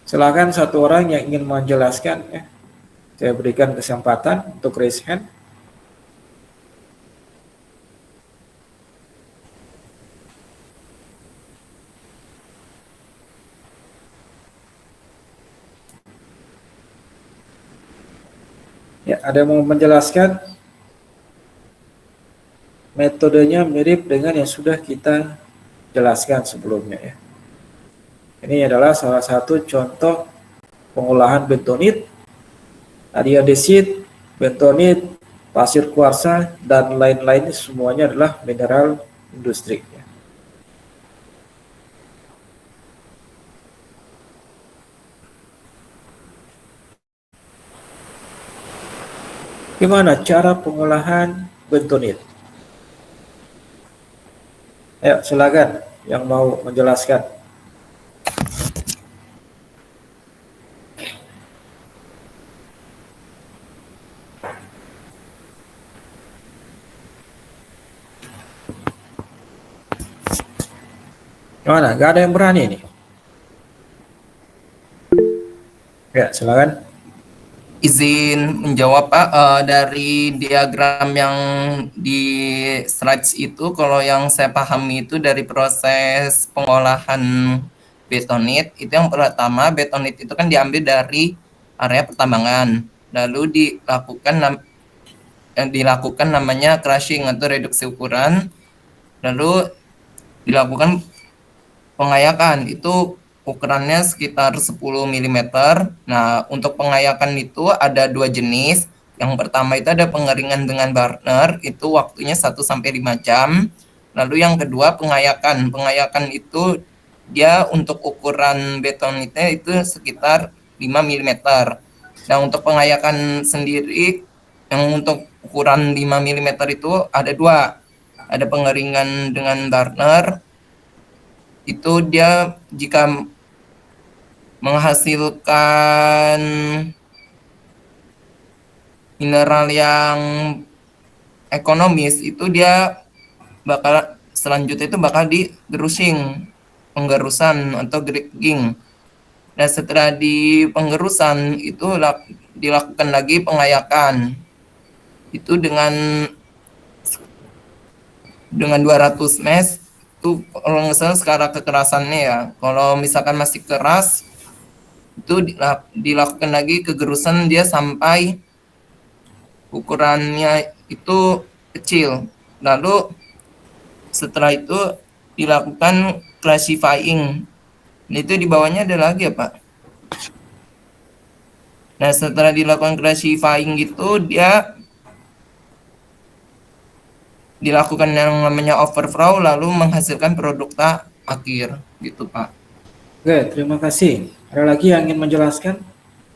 S1: Silakan satu orang yang ingin menjelaskan ya. Saya berikan kesempatan untuk raise hand. Ya, ada yang mau menjelaskan? Metodenya mirip dengan yang sudah kita jelaskan sebelumnya ya. Ini adalah salah satu contoh pengolahan bentonit. Tadi andesit, bentonit, pasir kuarsa, dan lain-lain semuanya adalah mineral industri. Gimana cara pengolahan bentonit? Ayo silakan yang mau menjelaskan. Gimana? Gak ada yang berani nih? Ya, silakan.
S3: Izin menjawab Pak, dari diagram yang di slides itu, kalau yang saya pahami itu dari proses pengolahan betonit, itu yang pertama, betonit itu kan diambil dari area pertambangan, lalu dilakukan namanya crushing atau reduksi ukuran, Lalu dilakukan pengayakan, itu ukurannya sekitar 10 mm. Nah, untuk pengayakan itu ada dua jenis. Yang pertama itu ada pengeringan dengan burner, itu waktunya 1-5 jam. Lalu yang kedua pengayakan. Pengayakan itu dia untuk ukuran betonitnya itu sekitar 5 mm. Nah, untuk pengayakan sendiri yang untuk ukuran 5 mm itu ada dua. Ada pengeringan dengan burner, itu dia jika menghasilkan mineral yang ekonomis, itu dia bakal selanjutnya itu bakal digerusing, penggerusan atau grigging. Nah, setelah di penggerusan itu dilakukan lagi pengayakan. Itu dengan 200 mesh itu kalau nggak salah sekarang kekerasannya ya. Kalau misalkan masih keras itu dilakukan lagi kegerusan dia sampai ukurannya itu kecil. Lalu setelah itu dilakukan classifying. Itu di bawahnya ada lagi ya Pak. Nah, setelah dilakukan classifying gitu dia dilakukan yang namanya overflow lalu menghasilkan produk akhir gitu Pak.
S1: Oke, terima kasih. Ada lagi yang ingin menjelaskan?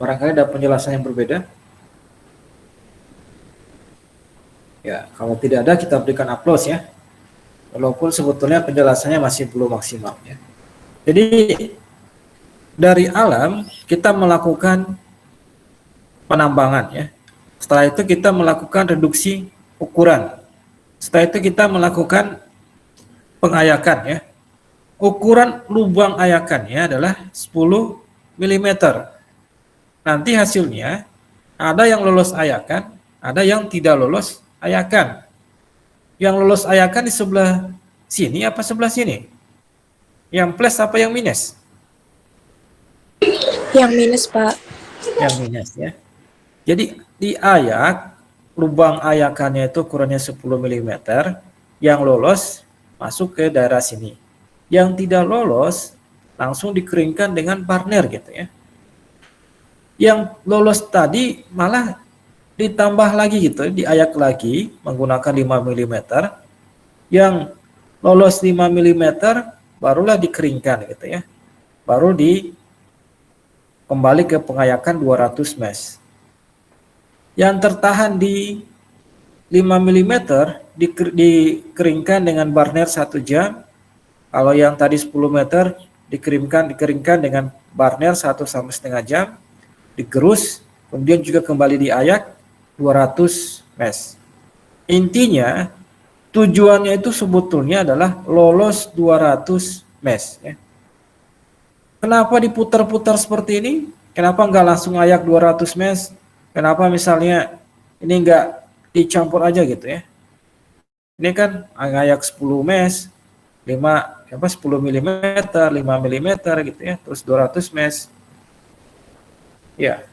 S1: Barangkali ada penjelasan yang berbeda? Ya, kalau tidak ada kita berikan aplaus ya. Walaupun sebetulnya penjelasannya masih belum maksimal ya. Jadi dari alam kita melakukan penambangan ya. Setelah itu kita melakukan reduksi ukuran. Setelah itu kita melakukan pengayakan ya. Ukuran lubang ayakannya adalah 10 mm. Nanti hasilnya ada yang lolos ayakan, ada yang tidak lolos ayakan. Yang lolos ayakan di sebelah sini apa sebelah sini? Yang plus apa yang minus?
S6: Yang minus, Pak.
S1: Yang minus ya. Jadi di ayak, lubang ayakannya itu ukurannya 10 mm, yang lolos masuk ke daerah sini. Yang tidak lolos langsung dikeringkan dengan burner gitu ya. Yang lolos tadi malah ditambah lagi gitu, diayak lagi menggunakan 5 mm. Yang lolos 5 mm barulah dikeringkan gitu ya. Baru kembali ke pengayakan 200 mesh. Yang tertahan di 5 mm dikeringkan dengan burner 1 jam. Kalau yang tadi 10 meter dikeringkan dengan burner 1-1,5 jam, digerus, kemudian juga kembali diayak 200 mesh. Intinya tujuannya itu sebetulnya adalah lolos 200 mesh. Ya. Kenapa diputar-putar seperti ini? Kenapa nggak langsung ayak 200 mesh? Kenapa misalnya ini nggak dicampur aja gitu ya? Ini kan ayak 10 mesh, 10 mm, 5 mm gitu ya, terus 200 mesh. Ya.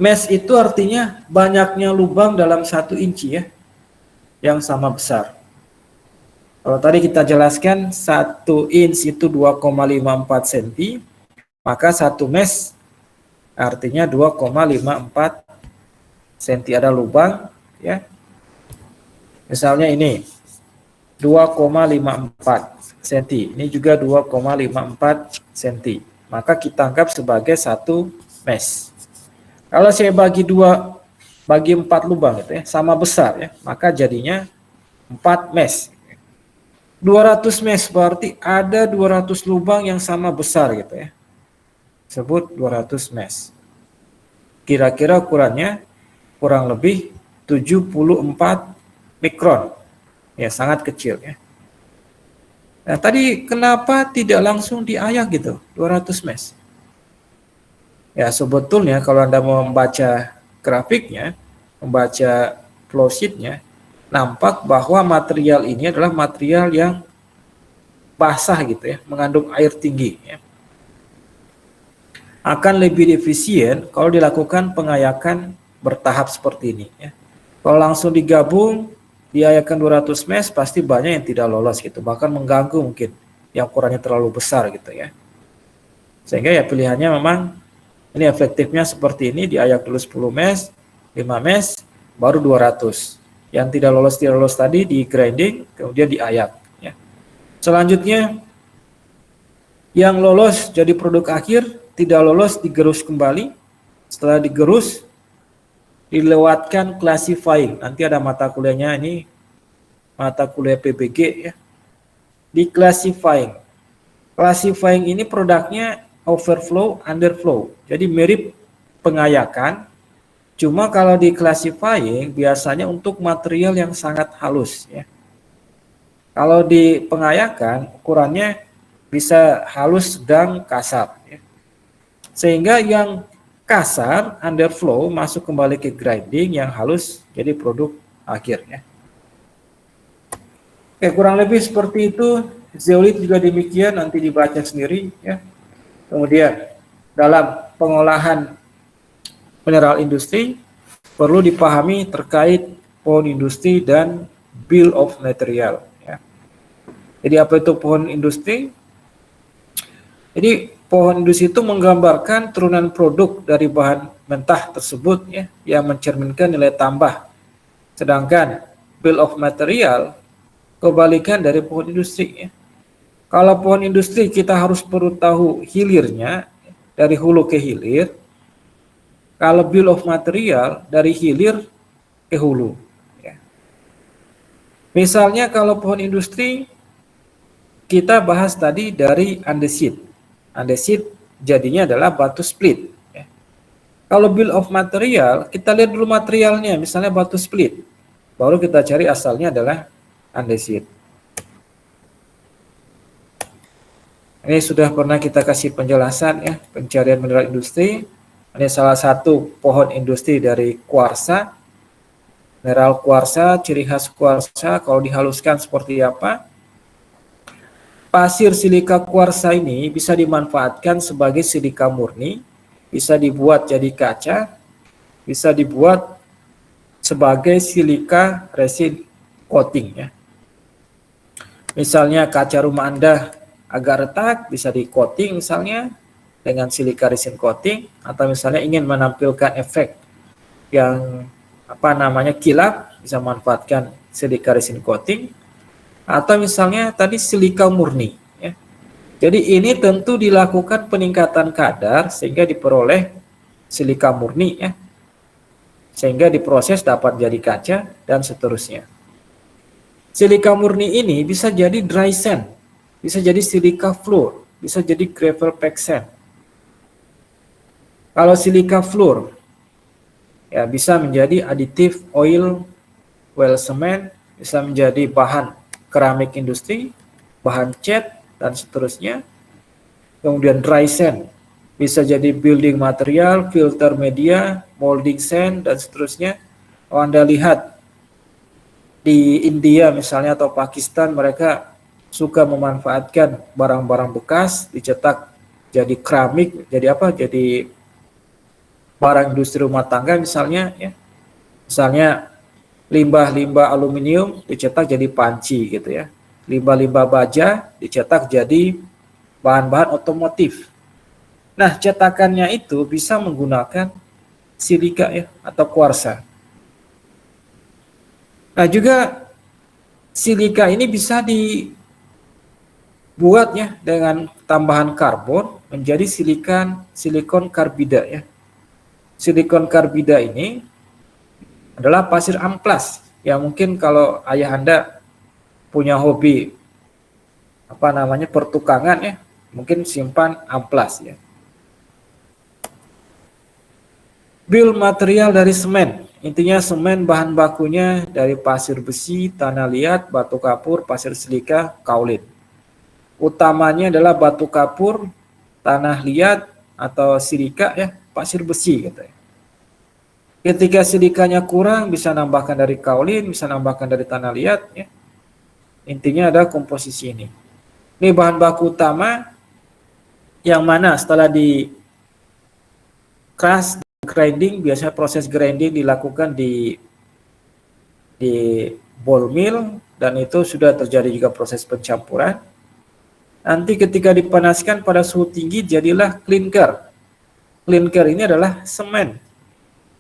S1: Mesh itu artinya banyaknya lubang dalam 1 inci ya, yang sama besar. Kalau tadi kita jelaskan 1 inch itu 2,54 cm, maka 1 mesh artinya 2,54 cm ada lubang ya. Misalnya ini 2,54 cm, ini juga 2,54 cm. Maka kita anggap sebagai 1 mesh. Kalau saya bagi 4 lubang gitu ya, sama besar ya, maka jadinya 4 mesh. 200 mesh berarti ada 200 lubang yang sama besar gitu ya. Sebut 200 mesh. Kira-kira ukurannya kurang lebih 74 mikron. Ya, sangat kecil ya. Nah, tadi kenapa tidak langsung diayak gitu, 200 mesh? Ya, sebetulnya kalau Anda mau membaca grafiknya, membaca flowsheet-nya, nampak bahwa material ini adalah material yang basah gitu ya, mengandung air tinggi ya. Akan lebih efisien kalau dilakukan pengayakan bertahap seperti ini ya. Kalau langsung digabung diayakan 200 mesh pasti banyak yang tidak lolos gitu, bahkan mengganggu mungkin yang ukurannya terlalu besar gitu ya. Sehingga ya pilihannya memang ini efektifnya seperti ini, diayak dulu 10 mesh, 5 mesh, baru 200. Yang tidak lolos tadi di grinding, kemudian diayak ya. Selanjutnya yang lolos jadi produk akhir, tidak lolos digerus kembali. Setelah digerus, dilewatkan classifying. Nanti ada mata kuliahnya ini, mata kuliah PBG ya. Di classifying. Classifying ini produknya overflow, underflow. Jadi mirip pengayakan. Cuma kalau di classifying biasanya untuk material yang sangat halus ya. Kalau di pengayakan ukurannya bisa halus, sedang, kasar ya. Sehingga yang kasar underflow masuk kembali ke grinding, yang halus jadi produk akhir ya. Oke, kurang lebih seperti itu. Zeolit juga demikian, nanti dibaca sendiri ya. Kemudian dalam pengolahan mineral industri perlu dipahami terkait pohon industri dan bill of material ya. Jadi apa itu pohon industri? Jadi pohon industri itu menggambarkan turunan produk dari bahan mentah tersebut ya, yang mencerminkan nilai tambah. Sedangkan bill of material kebalikan dari pohon industri ya. Kalau pohon industri kita harus perlu tahu hilirnya dari hulu ke hilir. Kalau bill of material dari hilir ke hulu ya. Misalnya kalau pohon industri kita bahas tadi dari andesit. Andesit jadinya adalah batu split ya. Kalau bill of material kita lihat dulu materialnya, misalnya batu split, baru kita cari asalnya adalah andesit. Ini sudah pernah kita kasih penjelasan ya, pencarian mineral industri. Ini salah satu pohon industri dari kuarsa. Mineral kuarsa, ciri khas kuarsa kalau dihaluskan seperti apa? Pasir silika kuarsa ini bisa dimanfaatkan sebagai silika murni, bisa dibuat jadi kaca, bisa dibuat sebagai silika resin coating ya. Misalnya kaca rumah Anda agak retak, bisa di coating misalnya dengan silika resin coating, atau misalnya ingin menampilkan efek yang kilap, bisa manfaatkan silika resin coating, atau misalnya tadi silika murni ya. Jadi ini tentu dilakukan peningkatan kadar sehingga diperoleh silika murni ya, sehingga diproses dapat jadi kaca dan seterusnya. Silika murni ini bisa jadi dry sand, bisa jadi silika fluor, bisa jadi gravel pack sand. Kalau silika fluor ya bisa menjadi aditif oil well cement, bisa menjadi bahan keramik industri, bahan cat dan seterusnya. Kemudian dry sand bisa jadi building material, filter media, molding sand dan seterusnya. Kalau Anda lihat di India misalnya atau Pakistan, mereka suka memanfaatkan barang-barang bekas dicetak jadi keramik, jadi apa? Jadi barang industri rumah tangga misalnya ya. Misalnya limbah-limbah aluminium dicetak jadi panci gitu ya. Limbah-limbah baja dicetak jadi bahan-bahan otomotif. Nah, cetakannya itu bisa menggunakan silika ya atau kuarsa. Nah, juga silika ini bisa dibuat ya dengan tambahan karbon menjadi silikon karbida ya. Silikon karbida ini adalah pasir amplas yang mungkin kalau ayah Anda punya hobi pertukangan ya, mungkin simpan amplas ya. Bill material dari semen, intinya semen bahan bakunya dari pasir besi, tanah liat, batu kapur, pasir silika, kaolin. Utamanya adalah batu kapur, tanah liat atau silika ya, pasir besi gitu ya. Ketika silikanya kurang bisa nambahkan dari kaolin, bisa nambahkan dari tanah liat ya. Intinya ada komposisi ini. Ini bahan baku utama yang mana setelah di crush grinding, biasanya proses grinding dilakukan di ball mill, dan itu sudah terjadi juga proses pencampuran. Nanti ketika dipanaskan pada suhu tinggi jadilah clinker. Clinker ini adalah semen.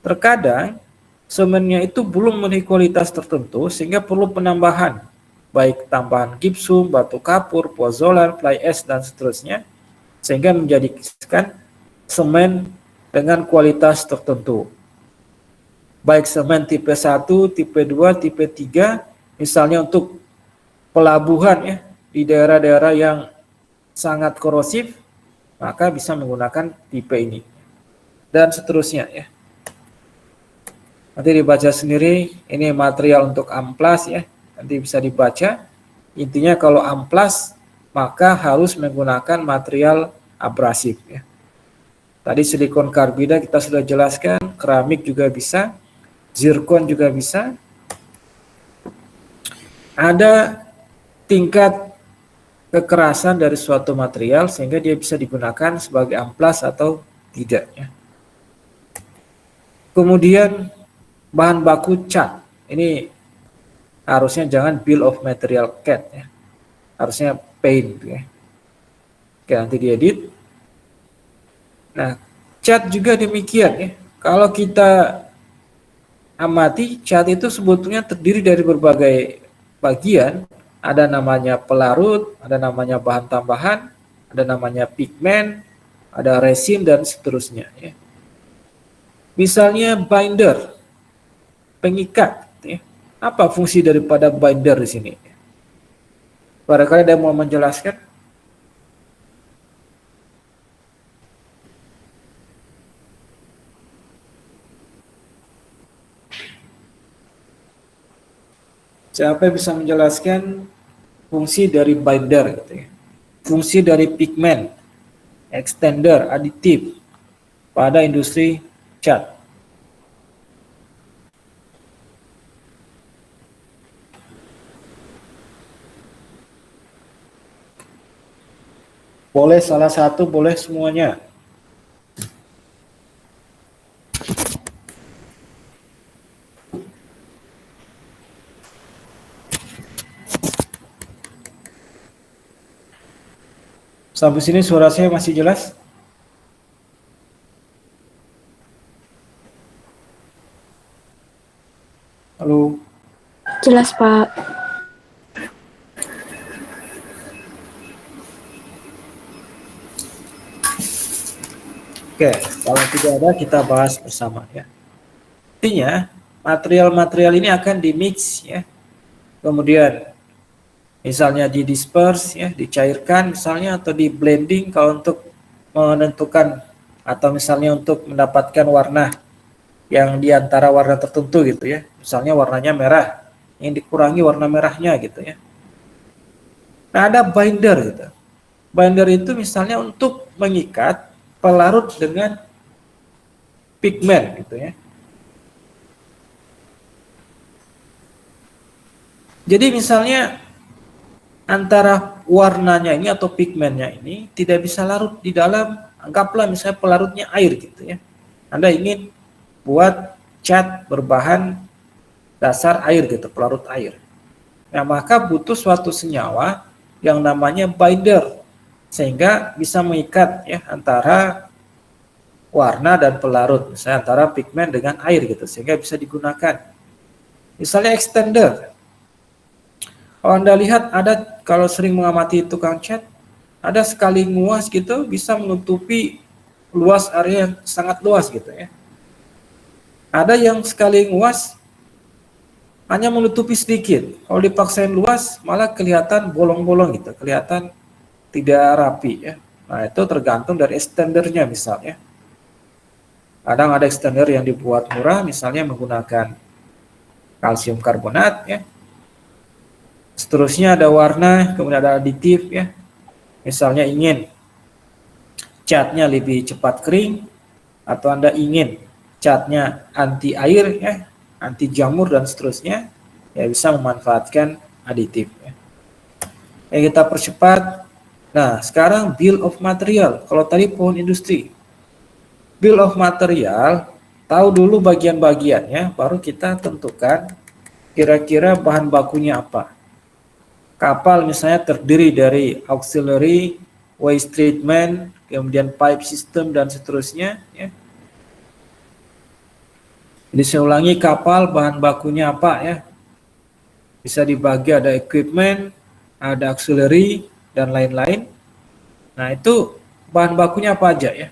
S1: Terkadang semennya itu belum memiliki kualitas tertentu sehingga perlu penambahan, baik tambahan gipsum, batu kapur, pozolan, fly ash, dan seterusnya, sehingga menjadikan semen dengan kualitas tertentu. Baik semen tipe 1, tipe 2, tipe 3, misalnya untuk pelabuhan ya, di daerah-daerah yang sangat korosif, maka bisa menggunakan tipe ini. Dan seterusnya ya. Nanti dibaca sendiri, ini material untuk amplas ya, nanti bisa dibaca. Intinya kalau amplas, maka harus menggunakan material abrasif ya. Tadi silikon karbida kita sudah jelaskan, keramik juga bisa, zirkon juga bisa. Ada tingkat kekerasan dari suatu material sehingga dia bisa digunakan sebagai amplas atau tidak ya. Kemudian bahan baku cat. Ini harusnya jangan bill of material CAT ya. Harusnya paint ya. Oke, nanti diedit. Nah, cat juga demikian ya. Kalau kita amati, cat itu sebetulnya terdiri dari berbagai bagian. Ada namanya pelarut, ada namanya bahan tambahan, ada namanya pigmen, ada resin, dan seterusnya ya. Misalnya binder, pengikat ya. Apa fungsi daripada binder di sini? Barangkali ada yang mau menjelaskan? Siapa yang bisa menjelaskan fungsi dari binder gitu ya? Fungsi dari pigmen, extender, aditif pada industri cat. Boleh salah satu, boleh semuanya. Sampai sini suara saya masih jelas? Halo?
S6: Jelas, Pak.
S1: Oke, kalau tidak ada kita bahas bersama ya. Intinya material-material ini akan dimix ya. Kemudian misalnya di disperse ya, dicairkan misalnya, atau di blending kalau untuk menentukan atau misalnya untuk mendapatkan warna yang diantara warna tertentu gitu ya. Misalnya warnanya merah, yang dikurangi warna merahnya gitu ya. Nah, ada binder gitu. Binder itu misalnya untuk mengikat pelarut dengan pigmen gitu ya. Jadi misalnya antara warnanya ini atau pigmennya ini tidak bisa larut di dalam, anggaplah misalnya pelarutnya air gitu ya. Anda ingin buat cat berbahan dasar air gitu, pelarut air. Nah, maka butuh suatu senyawa yang namanya binder sehingga bisa mengikat ya antara warna dan pelarut, misalnya antara pigmen dengan air gitu, sehingga bisa digunakan. Misalnya extender. Kalau Anda lihat ada, kalau sering mengamati tukang cat, ada sekali nguas gitu bisa menutupi luas area yang sangat luas gitu ya. Ada yang sekali nguas hanya menutupi sedikit. Kalau dipaksain luas malah kelihatan bolong-bolong gitu, kelihatan tidak rapi ya. Nah, itu tergantung dari extendernya misalnya. Kadang ada extender yang dibuat murah, misalnya menggunakan kalsium karbonat ya. Seterusnya ada warna, kemudian ada aditif ya. Misalnya ingin catnya lebih cepat kering, atau Anda ingin catnya anti air ya, anti jamur dan seterusnya, ya bisa memanfaatkan aditif ya. Kita percepat. Nah, sekarang bill of material. Kalau tadi pohon industri, bill of material, tahu dulu bagian-bagiannya, baru kita tentukan kira-kira bahan bakunya apa. Kapal misalnya terdiri dari auxiliary, waste treatment, kemudian pipe system, dan seterusnya. Ya. Jadi saya ulangi, kapal bahan bakunya apa ya? Bisa dibagi ada equipment, ada auxiliary, dan lain-lain. Nah itu bahan bakunya apa aja ya?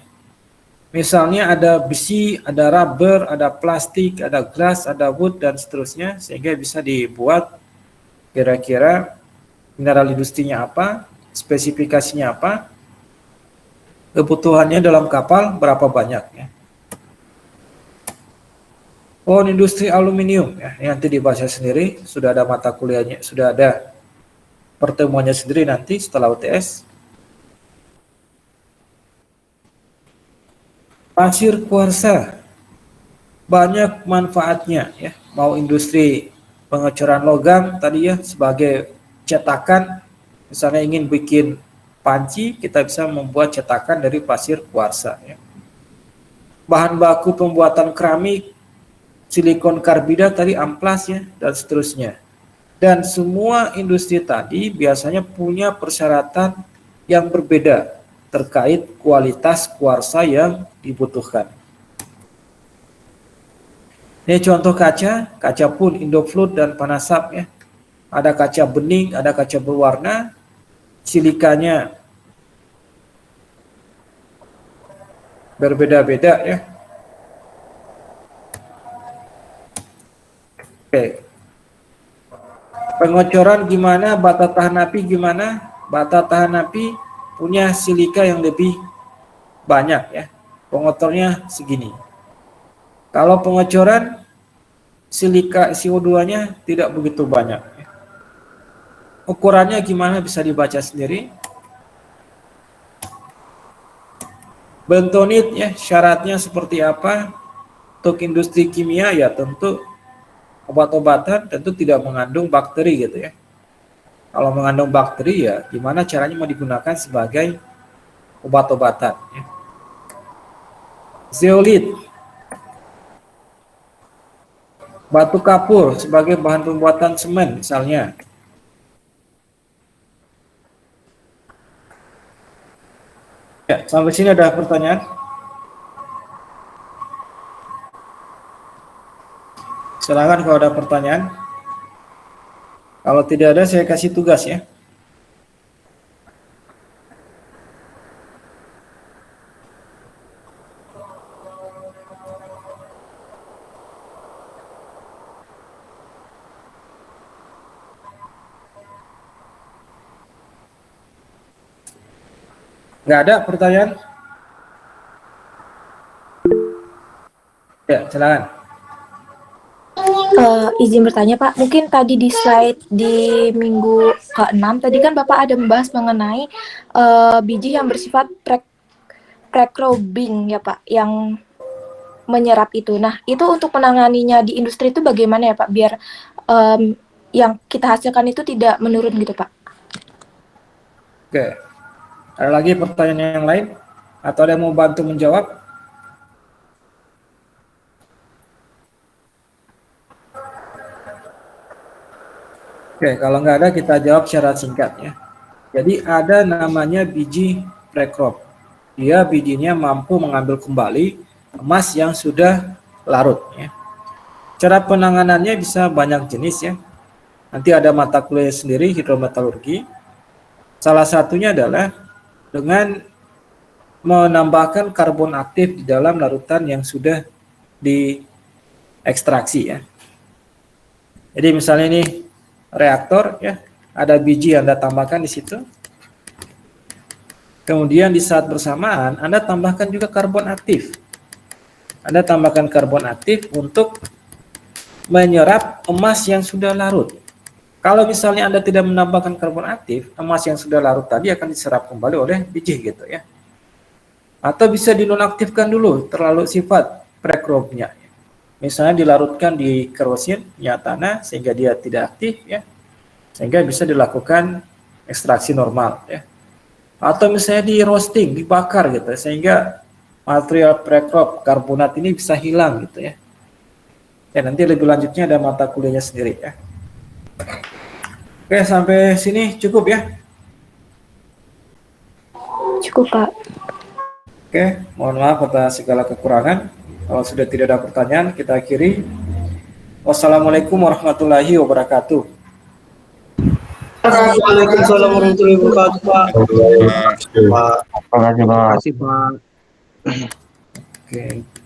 S1: Misalnya ada besi, ada rubber, ada plastik, ada glass, ada wood, dan seterusnya. Sehingga bisa dibuat kira-kira mineral industrinya apa, spesifikasinya apa, kebutuhannya dalam kapal berapa banyak ya. Oh, industri aluminium ya, nanti dibaca sendiri, sudah ada mata kuliahnya, sudah ada pertemuannya sendiri nanti setelah UTS. Pasir kuarsa banyak manfaatnya ya, mau industri pengecoran logam tadi ya sebagai cetakan, misalnya ingin bikin panci, kita bisa membuat cetakan dari pasir kuarsa ya. Bahan baku pembuatan keramik, silikon karbida tadi, amplas ya, dan seterusnya. Dan semua industri tadi biasanya punya persyaratan yang berbeda terkait kualitas kuarsa yang dibutuhkan. Ini contoh kaca, kaca pun Indofluid dan Panasap ya. Ada kaca bening, ada kaca berwarna, silikanya berbeda-beda ya. Oke. Pengocoran gimana, bata tahan api gimana? Bata tahan api punya silika yang lebih banyak ya. Pengotornya segini. Kalau pengocoran silika CO2-nya tidak begitu banyak. Ukurannya gimana bisa dibaca sendiri. Bentonit ya, syaratnya seperti apa? Untuk industri kimia ya tentu obat-obatan tentu tidak mengandung bakteri gitu ya. Kalau mengandung bakteri ya gimana caranya mau digunakan sebagai obat-obatan ya. Zeolit, batu kapur sebagai bahan pembuatan semen misalnya. Ya, sampai sini ada pertanyaan? Silakan kalau ada pertanyaan. Kalau tidak ada, saya kasih tugas ya. Nggak ada pertanyaan? Ya, silakan.
S6: Izin bertanya Pak, mungkin tadi di slide di minggu ke-6 tadi kan Bapak ada membahas mengenai biji yang bersifat prekrobing ya Pak, yang menyerap itu. Nah, itu untuk menanganinya di industri itu bagaimana ya Pak, biar yang kita hasilkan itu tidak menurun gitu Pak?
S1: Oke, ada lagi pertanyaan yang lain? Atau ada yang mau bantu menjawab? Oke, kalau nggak ada kita jawab secara singkat ya. Jadi ada namanya biji precrop. Dia bijinya mampu mengambil kembali emas yang sudah larut ya. Cara penanganannya bisa banyak jenis ya. Nanti ada mata kuliah sendiri hidrometalurgi. Salah satunya adalah dengan menambahkan karbon aktif di dalam larutan yang sudah diekstraksi ya. Jadi misalnya ini reaktor ya, ada biji yang Anda tambahkan di situ. Kemudian di saat bersamaan Anda tambahkan juga karbon aktif. Anda tambahkan karbon aktif untuk menyerap emas yang sudah larut. Kalau misalnya Anda tidak menambahkan karbon aktif, emas yang sudah larut tadi akan diserap kembali oleh biji gitu ya. Atau bisa dinonaktifkan dulu terlalu sifat prekrobnya. Misalnya dilarutkan di kerosin minyak tanah sehingga dia tidak aktif ya, sehingga bisa dilakukan ekstraksi normal ya. Atau misalnya di roasting, dibakar gitu, sehingga material prekrob karbonat ini bisa hilang gitu ya. Ya, nanti lebih lanjutnya ada mata kuliahnya sendiri ya. Oke, sampai sini cukup ya.
S6: Cukup, Pak.
S1: Oke, mohon maaf atas segala kekurangan. Kalau sudah tidak ada pertanyaan, kita akhiri. Wassalamualaikum warahmatullahi wabarakatuh.
S2: Waalaikumsalam warahmatullahi wabarakatuh, Pak.
S8: Terima kasih, Pak.
S2: Terima kasih, Pak.
S1: Oke.